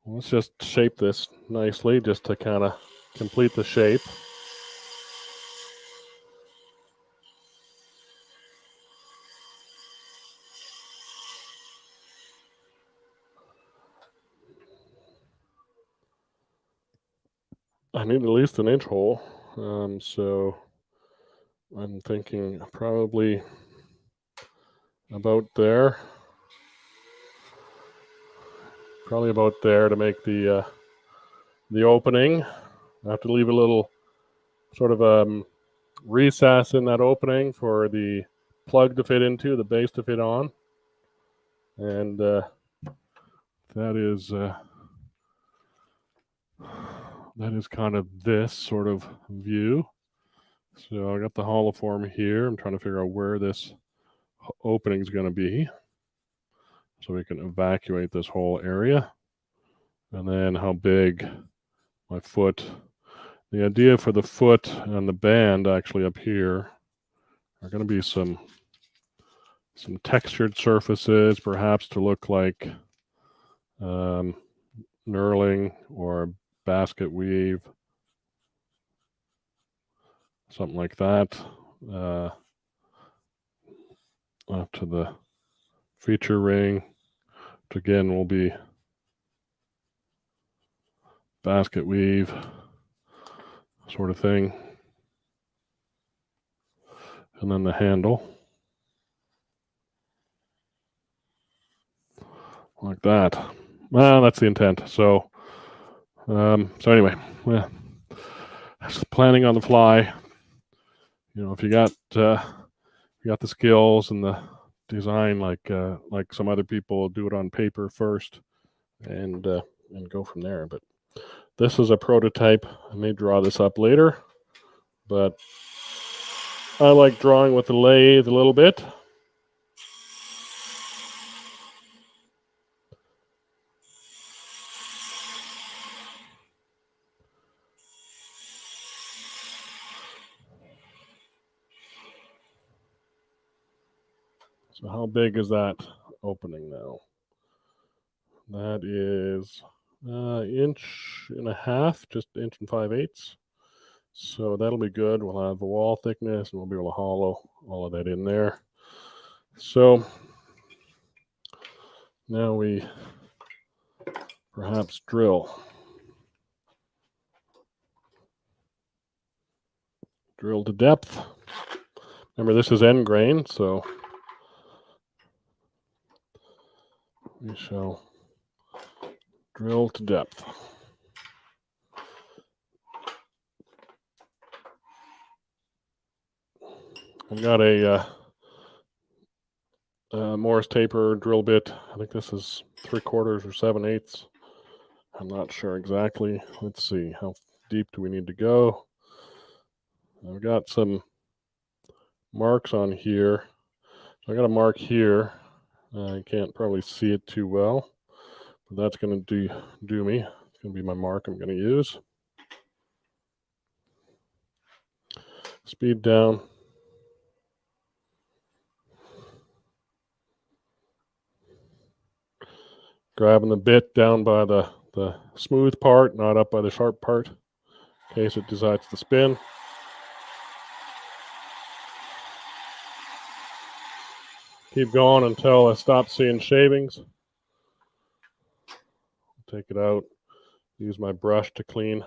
Let's just shape this nicely just to kind of complete the shape. I need at least an inch hole, so I'm thinking probably about there. Probably about there to make the opening. I have to leave a little sort of recess in that opening for the plug to fit into, the base to fit on, and that is kind of this sort of view. So I got the hollow form here. I'm trying to figure out where this opening is going to be so we can evacuate this whole area. And then how big my foot. The idea for the foot and the band actually up here are going to be some textured surfaces, perhaps to look like knurling or basket weave, something like that. Up to the feature ring, which again will be basket weave sort of thing. And then the handle. Like that. Well, that's the intent. So anyway, yeah, planning on the fly. You know, if you got the skills and the design, like some other people, do it on paper first, and go from there. But this is a prototype. I may draw this up later, but I like drawing with the lathe a little bit. So how big is that opening now? That is inch and a half, just inch and 5/8. So that'll be good. We'll have the wall thickness and we'll be able to hollow all of that in there. So now we perhaps drill. Drill to depth. Remember, this is end grain, so we shall drill to depth. I've got a Morse taper drill bit. I think this is 3/4 or 7/8. I'm not sure exactly. Let's see, how deep do we need to go? I've got some marks on here. So I got a mark here. I can't probably see it too well, but that's going to do me. It's going to be my mark I'm going to use. Speed down. Grabbing the bit down by the smooth part, not up by the sharp part, in case it decides to spin. Keep going until I stop seeing shavings. Take it out, use my brush to clean.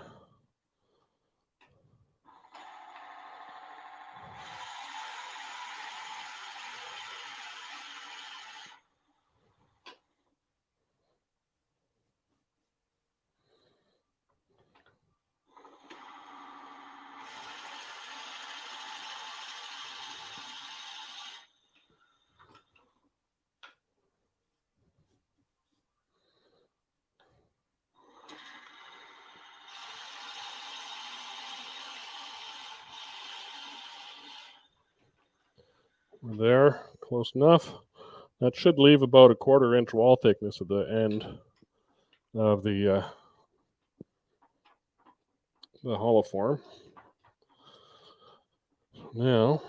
We're there, close enough. That should leave about a 1/4 inch wall thickness at the end of the hollow form. Now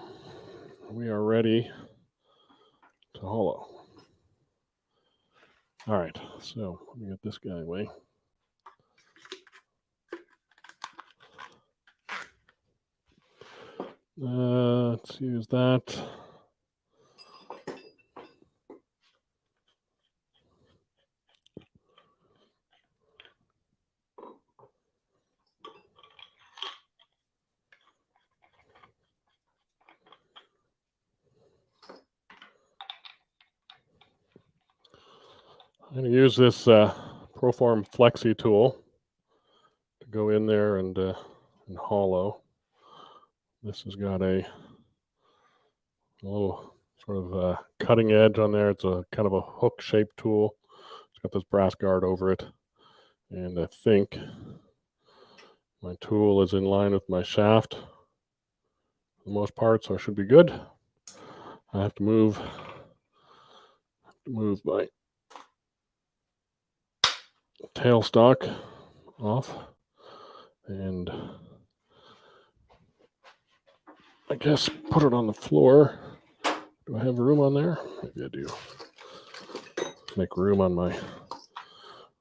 we are ready to hollow. All right, so let me get this guy away. Let's use that. I'm going to use this Proform Flexi tool to go in there and hollow. This has got a little sort of cutting edge on there. It's a kind of a hook-shaped tool. It's got this brass guard over it. And I think my tool is in line with my shaft for the most part, so I should be good. I have to move my tailstock off, and I guess put it on the floor. Do I have room on there? Maybe I do. Make room on my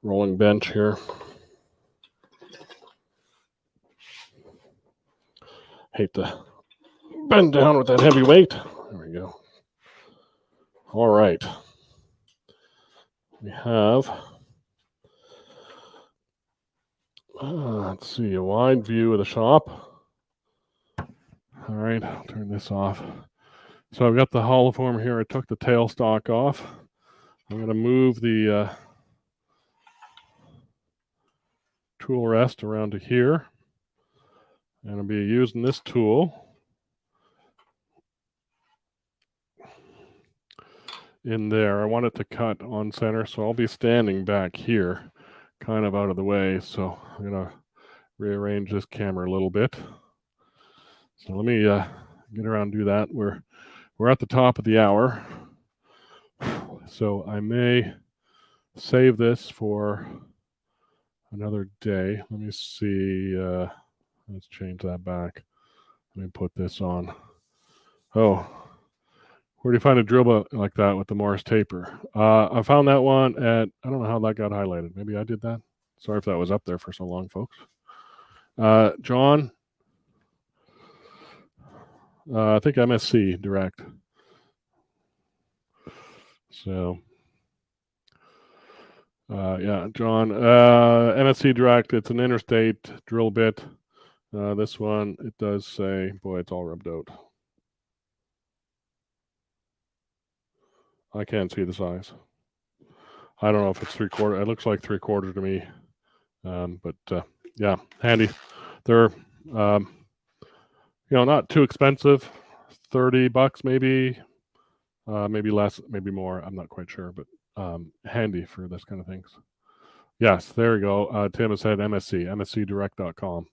rolling bench here. Hate to bend down with that heavy weight. There we go. All right. We have, let's see, a wide view of the shop. All right, I'll turn this off. So I've got the hollow form here. I took the tailstock off. I'm going to move the tool rest around to here. And I'll be using this tool in there. I want it to cut on center, so I'll be standing back here, kind of out of the way. So I'm going to rearrange this camera a little bit. So let me get around and do that. We're at the top of the hour, so I may save this for another day. Let me see. Let's change that back. Let me put this on. Oh, where do you find a drill bit like that with the Morse taper? I found that one at, I don't know how that got highlighted. Maybe I did that. Sorry if that was up there for so long, folks. John, I think MSC Direct. So, yeah, John, MSC Direct, it's an interstate drill bit. This one, it does say, boy, it's all rubbed out. I can't see the size. I don't know if it's 3/4. It looks like 3/4 to me. But yeah, handy. They're, not too expensive. $30 maybe. Maybe less, maybe more. I'm not quite sure, but handy for this kind of things. Yes, there we go. Tim has said MSC, mscdirect.com.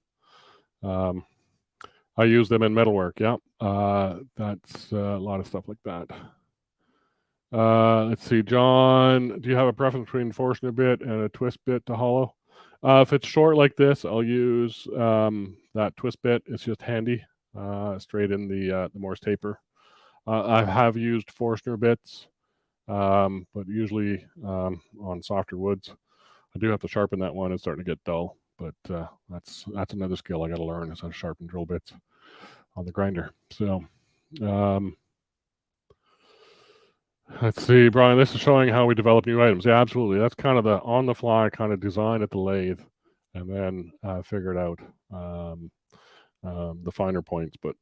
I use them in metalwork. Yeah, that's a lot of stuff like that. Let's see, John, do you have a preference between Forstner bit and a twist bit to hollow? If it's short like this, I'll use that twist bit. It's just handy. straight in the Morse taper. I have used Forstner bits, but usually on softer woods. I do have to sharpen that one. It's starting to get dull, but that's another skill I got to learn, is how to sharpen drill bits on the grinder. So let's see, Brian, this is showing how we develop new items. Yeah, absolutely. That's kind of the on-the-fly kind of design at the lathe, and then figured out the finer points. But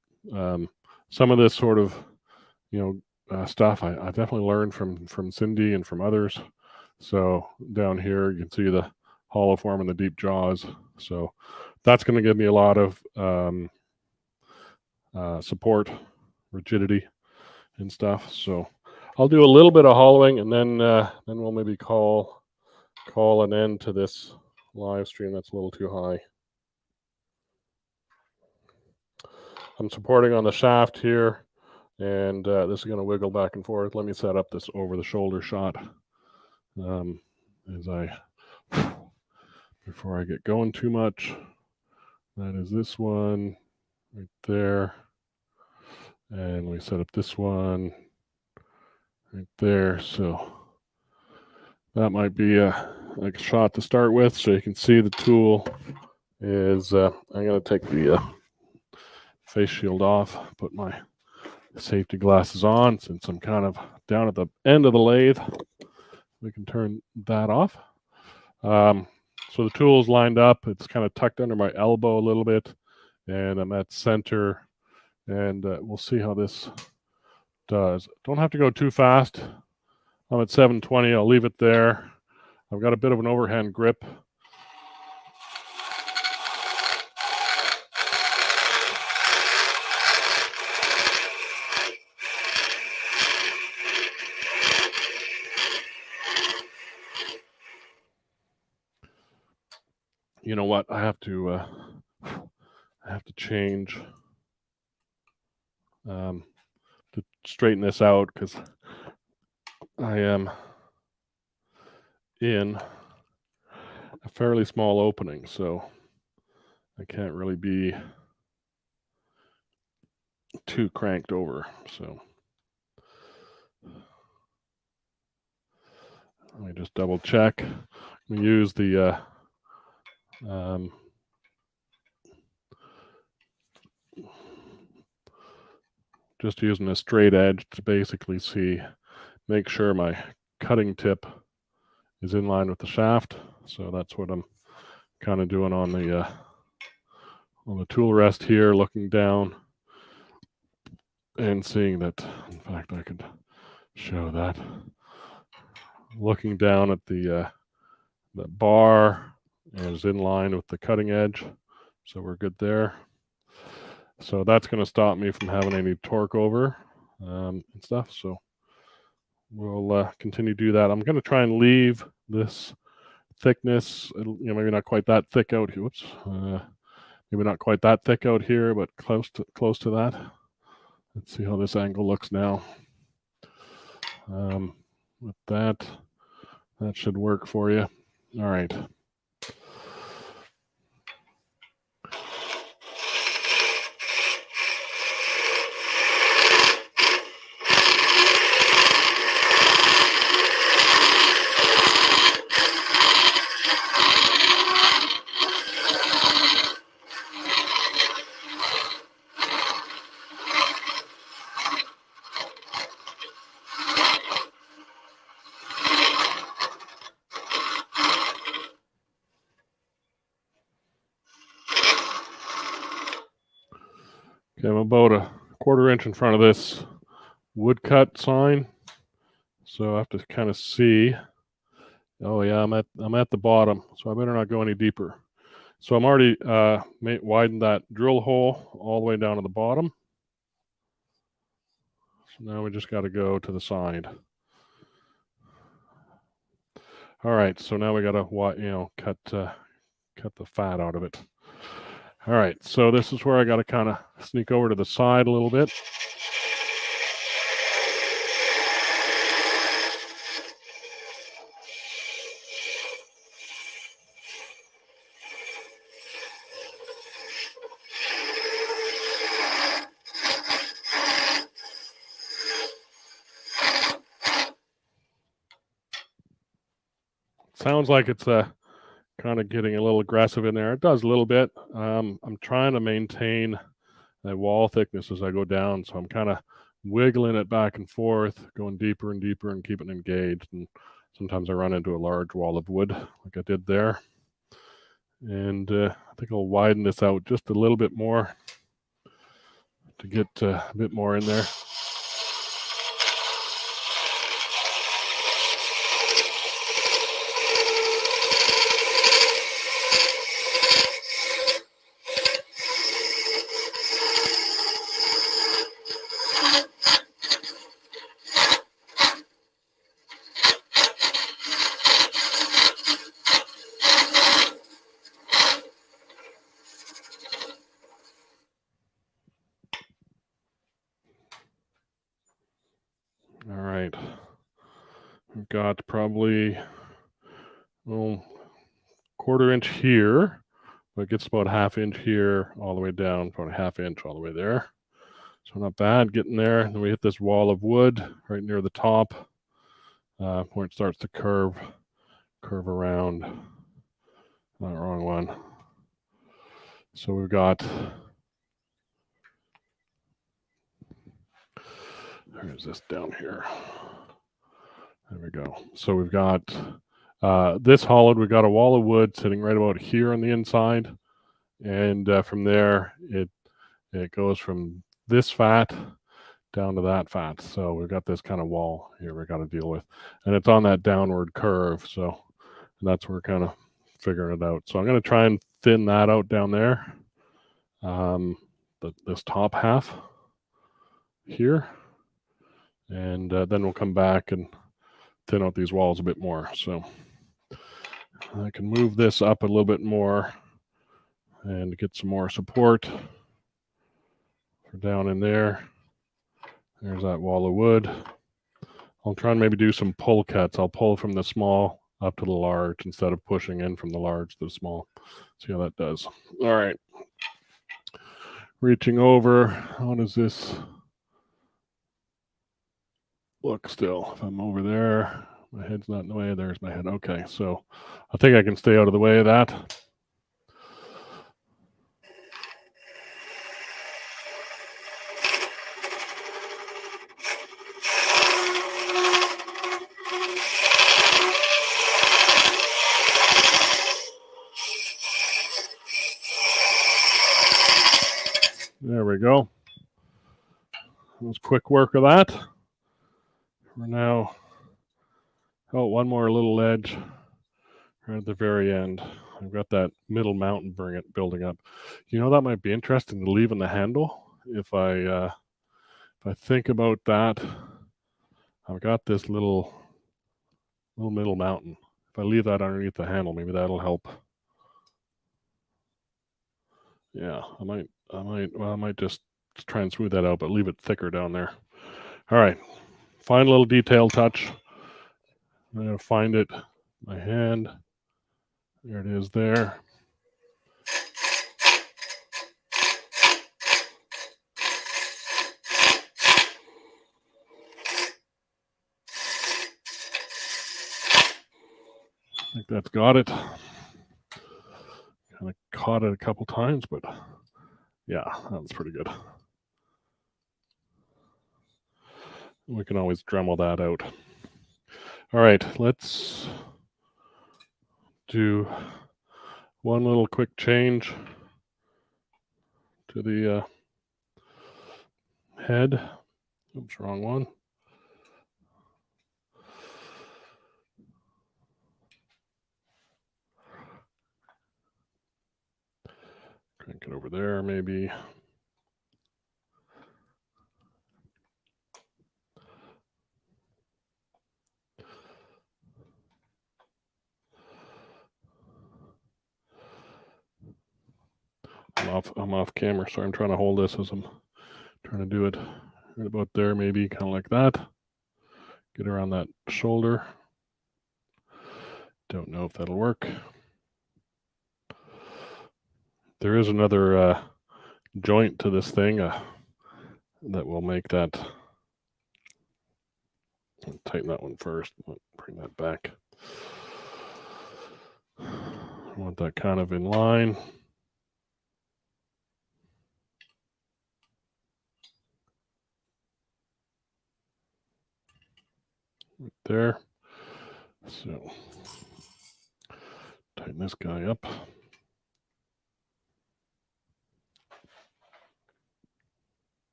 some of this sort of, stuff I definitely learned from Cindy and from others. So down here you can see the hollow form and the deep jaws. So that's going to give me a lot of support, rigidity, and stuff. So I'll do a little bit of hollowing, and then we'll maybe call an end to this live stream. That's a little too high. I'm supporting on the shaft here, and this is going to wiggle back and forth. Let me set up this over the shoulder shot before I get going too much. That is this one right there, and we set up this one right there. So that might be a shot to start with, so you can see the tool is. I'm going to take the face shield off, put my safety glasses on, since I'm kind of down at the end of the lathe. We can turn that off. So the tool's lined up. It's kind of tucked under my elbow a little bit, and I'm at center, and we'll see how this does. Don't have to go too fast. I'm at 720. I'll leave it there. I've got a bit of an overhand grip. You know what? I have to change to straighten this out, because I am in a fairly small opening, so I can't really be too cranked over. So let me just double check. We use the just using a straight edge to basically make sure my cutting tip is in line with the shaft. So that's what I'm kind of doing on the tool rest here, looking down and seeing that. In fact, I could show that. Looking down at the bar is in line with the cutting edge, so we're good there. So that's going to stop me from having any torque over and stuff. So we'll continue to do that. I'm going to try and leave this thickness, maybe not quite that thick out here. Whoops. Maybe not quite that thick out here, but close to that. Let's see how this angle looks now. With that should work for you. All right. Okay, I'm about a 1/4 inch in front of this woodcut sign, so I have to kind of see. Oh yeah, I'm at the bottom, so I better not go any deeper. So I'm already widened that drill hole all the way down to the bottom. So now we just got to go to the side. All right, so now we got to cut the fat out of it. All right, so this is where I got to kind of sneak over to the side a little bit. sounds like it's kind of getting a little aggressive in there. It does a little bit. I'm trying to maintain the wall thickness as I go down, so I'm kind of wiggling it back and forth, going deeper and deeper and keeping it engaged. And sometimes I run into a large wall of wood like I did there. And I think I'll widen this out just a little bit more to get a bit more in there. All right, we've got probably quarter inch here, but it gets about a half inch here all the way down, about a half inch all the way there. So not bad getting there. And then we hit this wall of wood right near the top where it starts to curve around. Not the wrong one. So we've got, where's this down here? There we go. So we've got this hollowed. We've got a wall of wood sitting right about here on the inside. And from there, it goes from this fat down to that fat. So we've got this kind of wall here we got to deal with. And it's on that downward curve. So that's where we're kind of figuring it out. So I'm going to try and thin that out down there. This top half here. And then we'll come back and thin out these walls a bit more. So I can move this up a little bit more and get some more support for down in there. There's that wall of wood. I'll try and maybe do some pull cuts. I'll pull from the small up to the large instead of pushing in from the large to the small. See how that does. All right. Reaching over. How does this look still? If I'm over there, my head's not in the way. There's my head. Okay, so I think I can stay out of the way of that. There we go. That was quick work of that. We're now, one more little ledge right at the very end. I've got that middle mountain building up. You know, that might be interesting to leave in the handle. If I think about that, I've got this little middle mountain. If I leave that underneath the handle, maybe that'll help. Yeah, I might just try and smooth that out, but leave it thicker down there. All right, fine little detail touch. I'm gonna find it, my hand. There it is there. I think that's got it. Kind of caught it a couple times, but yeah, that was pretty good. We can always Dremel that out. All right, let's do one little quick change to the head. Oops, wrong one. Crank it over there, maybe. I'm off camera, so I'm trying to hold this as I'm trying to do it right about there, maybe kind of like that. Get around that shoulder. Don't know if that'll work. There is another joint to this thing that will make that. I'll tighten that one first. Bring that back. I want that kind of in line. Right there. So tighten this guy up.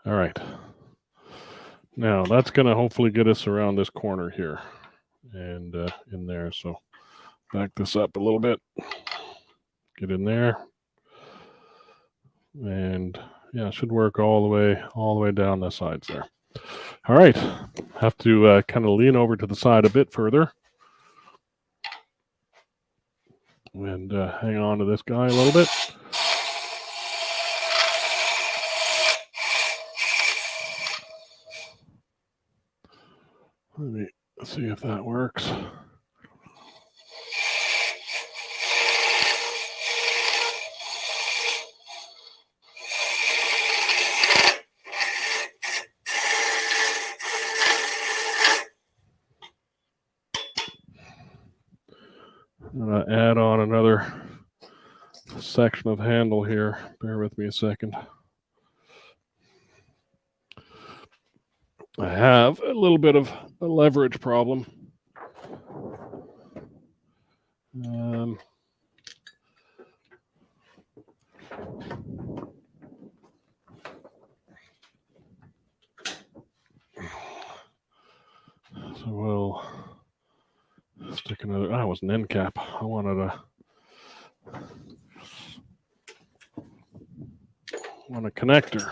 All right. Now that's going to hopefully get us around this corner here and in there. So back this up a little bit. Get in there. And yeah, it should work all the way down the sides there. All right. Have to kind of lean over to the side a bit further. And hang on to this guy a little bit. Let me see if that works. I'm going to add on another section of handle here. Bear with me a second. I have a little bit of a leverage problem. So we'll stick another. That was an end cap. I wanted a connector.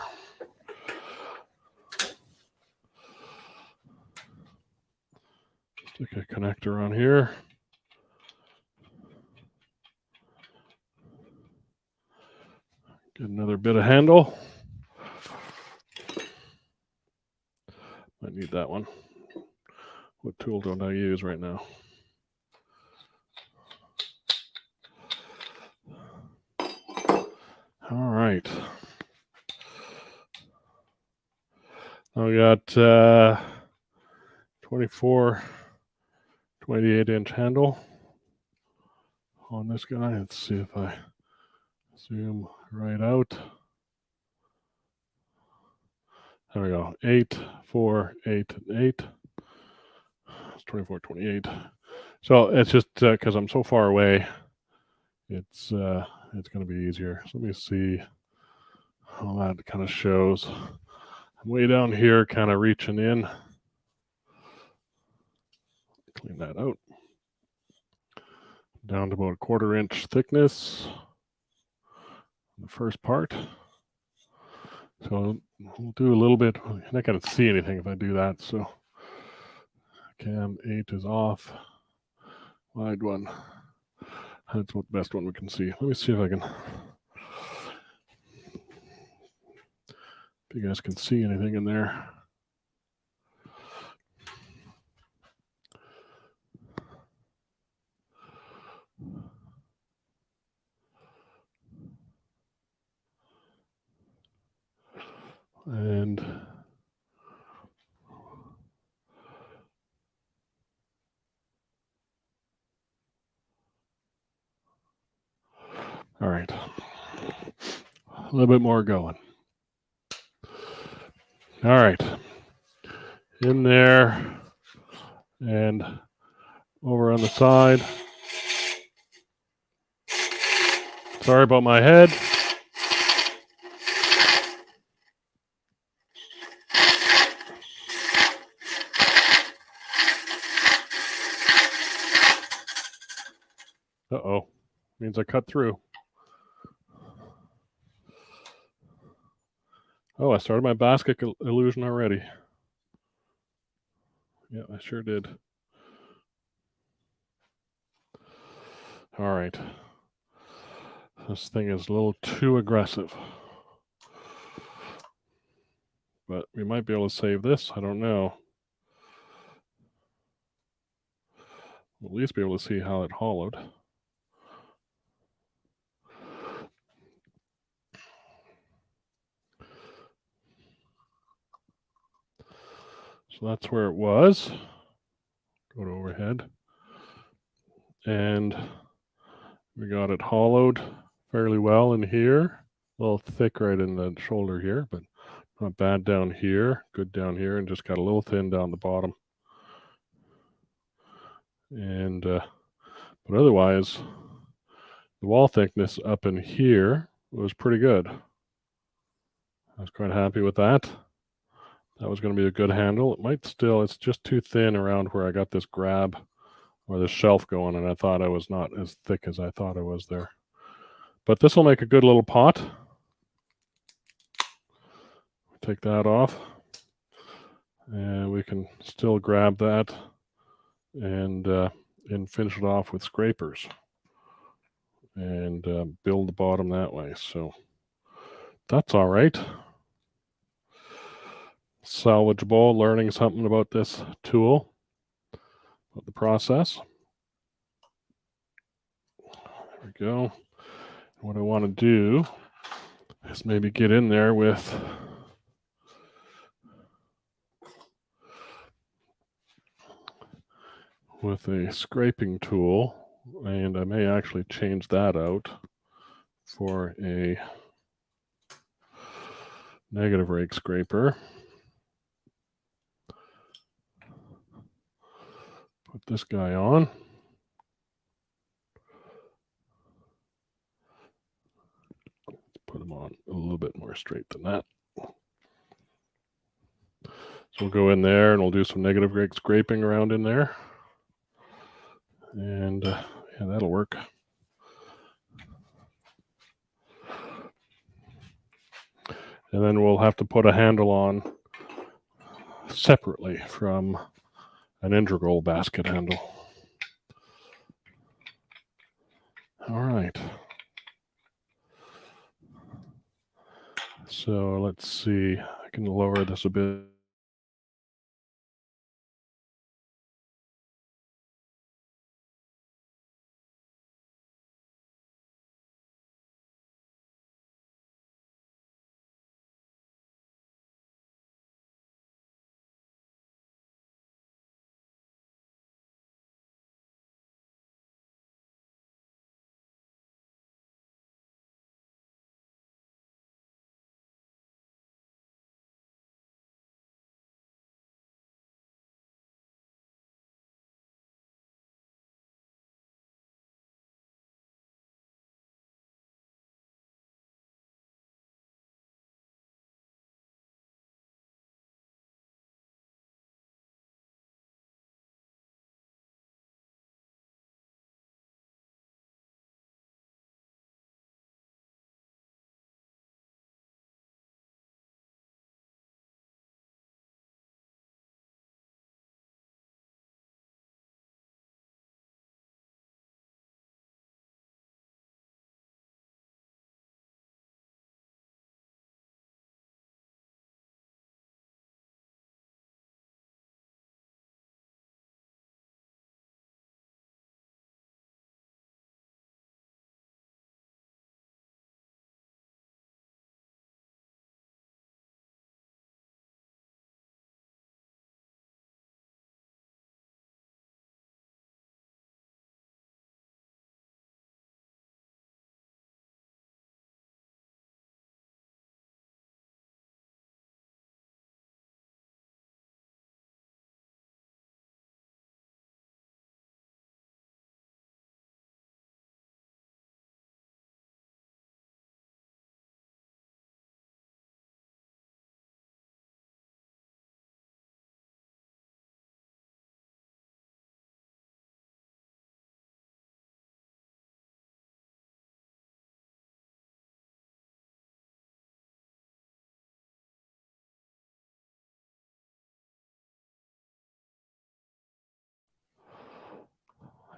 Stick a connector on here. Get another bit of handle. Might need that one. What tool don't I use right now? All right. I got 24, 28-inch handle on this guy. Let's see if I zoom right out. There we go. 8, 4, 8, and 8. It's 24, 28. So it's just because I'm so far away, it's going to be easier. So let me see how that kind of shows. I'm way down here, kind of reaching in. Clean that out. Down to about a 1/4 inch thickness. The first part. So we'll do a little bit. You're not going to see anything if I do that. So cam 8 is off. Wide one. That's what the best one we can see. Let me see if I can. If you guys can see anything in there. And all right, a little bit more going. All right, in there and over on the side. Sorry about my head. Uh-oh, means I cut through. Oh, I started my basket illusion already. Yeah, I sure did. All right. This thing is a little too aggressive. But we might be able to save this. I don't know. We'll at least be able to see how it hollowed. So that's where it was. Go to overhead. And we got it hollowed fairly well in here. A little thick right in the shoulder here, but not bad down here. Good down here, and just got a little thin down the bottom. And but otherwise, the wall thickness up in here was pretty good. I was quite happy with that. That was going to be a good handle. It might still, it's just too thin around where I got this grab or this shelf going, and I thought I was not as thick as I thought I was there. But this will make a good little pot. Take that off, and we can still grab that and finish it off with scrapers and build the bottom that way. So that's all right. Salvageable, learning something about this tool, about the process. There we go. What I want to do is maybe get in there with a scraping tool, and I may actually change that out for a negative rake scraper. Put this guy on. Put him on a little bit more straight than that. So we'll go in there and we'll do some negative rake scraping around in there. And yeah, that'll work. And then we'll have to put a handle on separately from an integral basket handle. All right. So let's see, I can lower this a bit.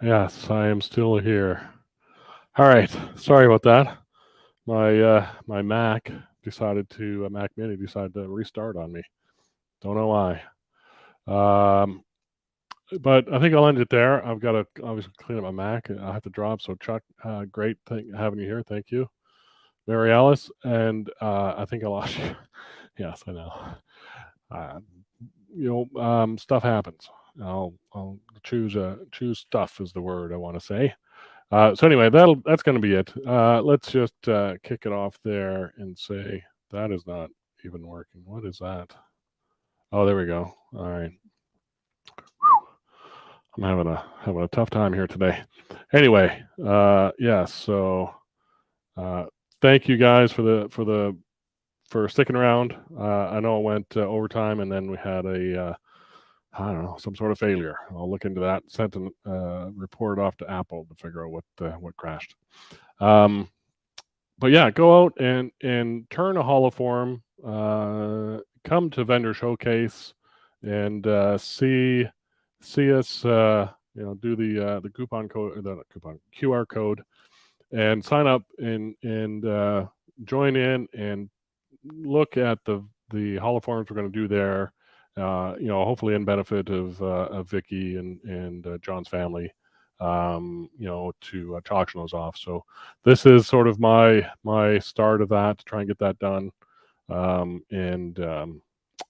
Yes, I am still here. All right, sorry about that. My Mac Mini decided to restart on me. Don't know why. But I think I'll end it there. I've got to obviously clean up my Mac. I have to drop. So Chuck, great having you here. Thank you, Mary Alice, and I think I lost you. Yes, I know. stuff happens. I'll choose stuff is the word I want to say. So anyway, that's going to be it. Let's just kick it off there and say that is not even working. What is that? Oh, there we go. All right. I'm having a tough time here today. Anyway, yeah. So thank you guys for sticking around. I know it went overtime, and then we had I don't know, some sort of failure. I'll look into that. Sent a report off to Apple to figure out what crashed. But yeah, go out and turn a holoform. Come to vendor showcase and see us. Do the coupon code, or the coupon QR code, and sign up and join in and look at the holoforms we're going to do there. Hopefully in benefit of Vicky and John's family. To auction those off. So this is sort of my start of that to try and get that done, and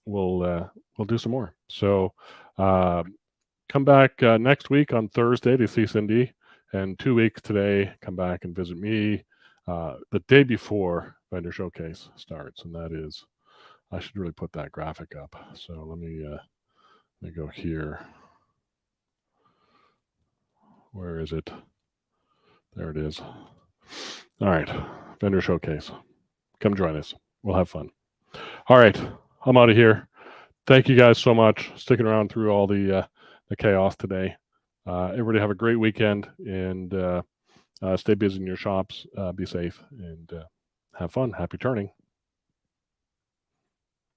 we'll do some more. So come back next week on Thursday to see Cindy, and 2 weeks today, come back and visit me the day before vendor showcase starts, and that is, I should really put that graphic up. So let me go here. Where is it? There it is. All right, vendor showcase. Come join us. We'll have fun. All right, I'm out of here. Thank you guys so much sticking around through all the chaos today. Everybody have a great weekend, and stay busy in your shops. Be safe and have fun. Happy turning.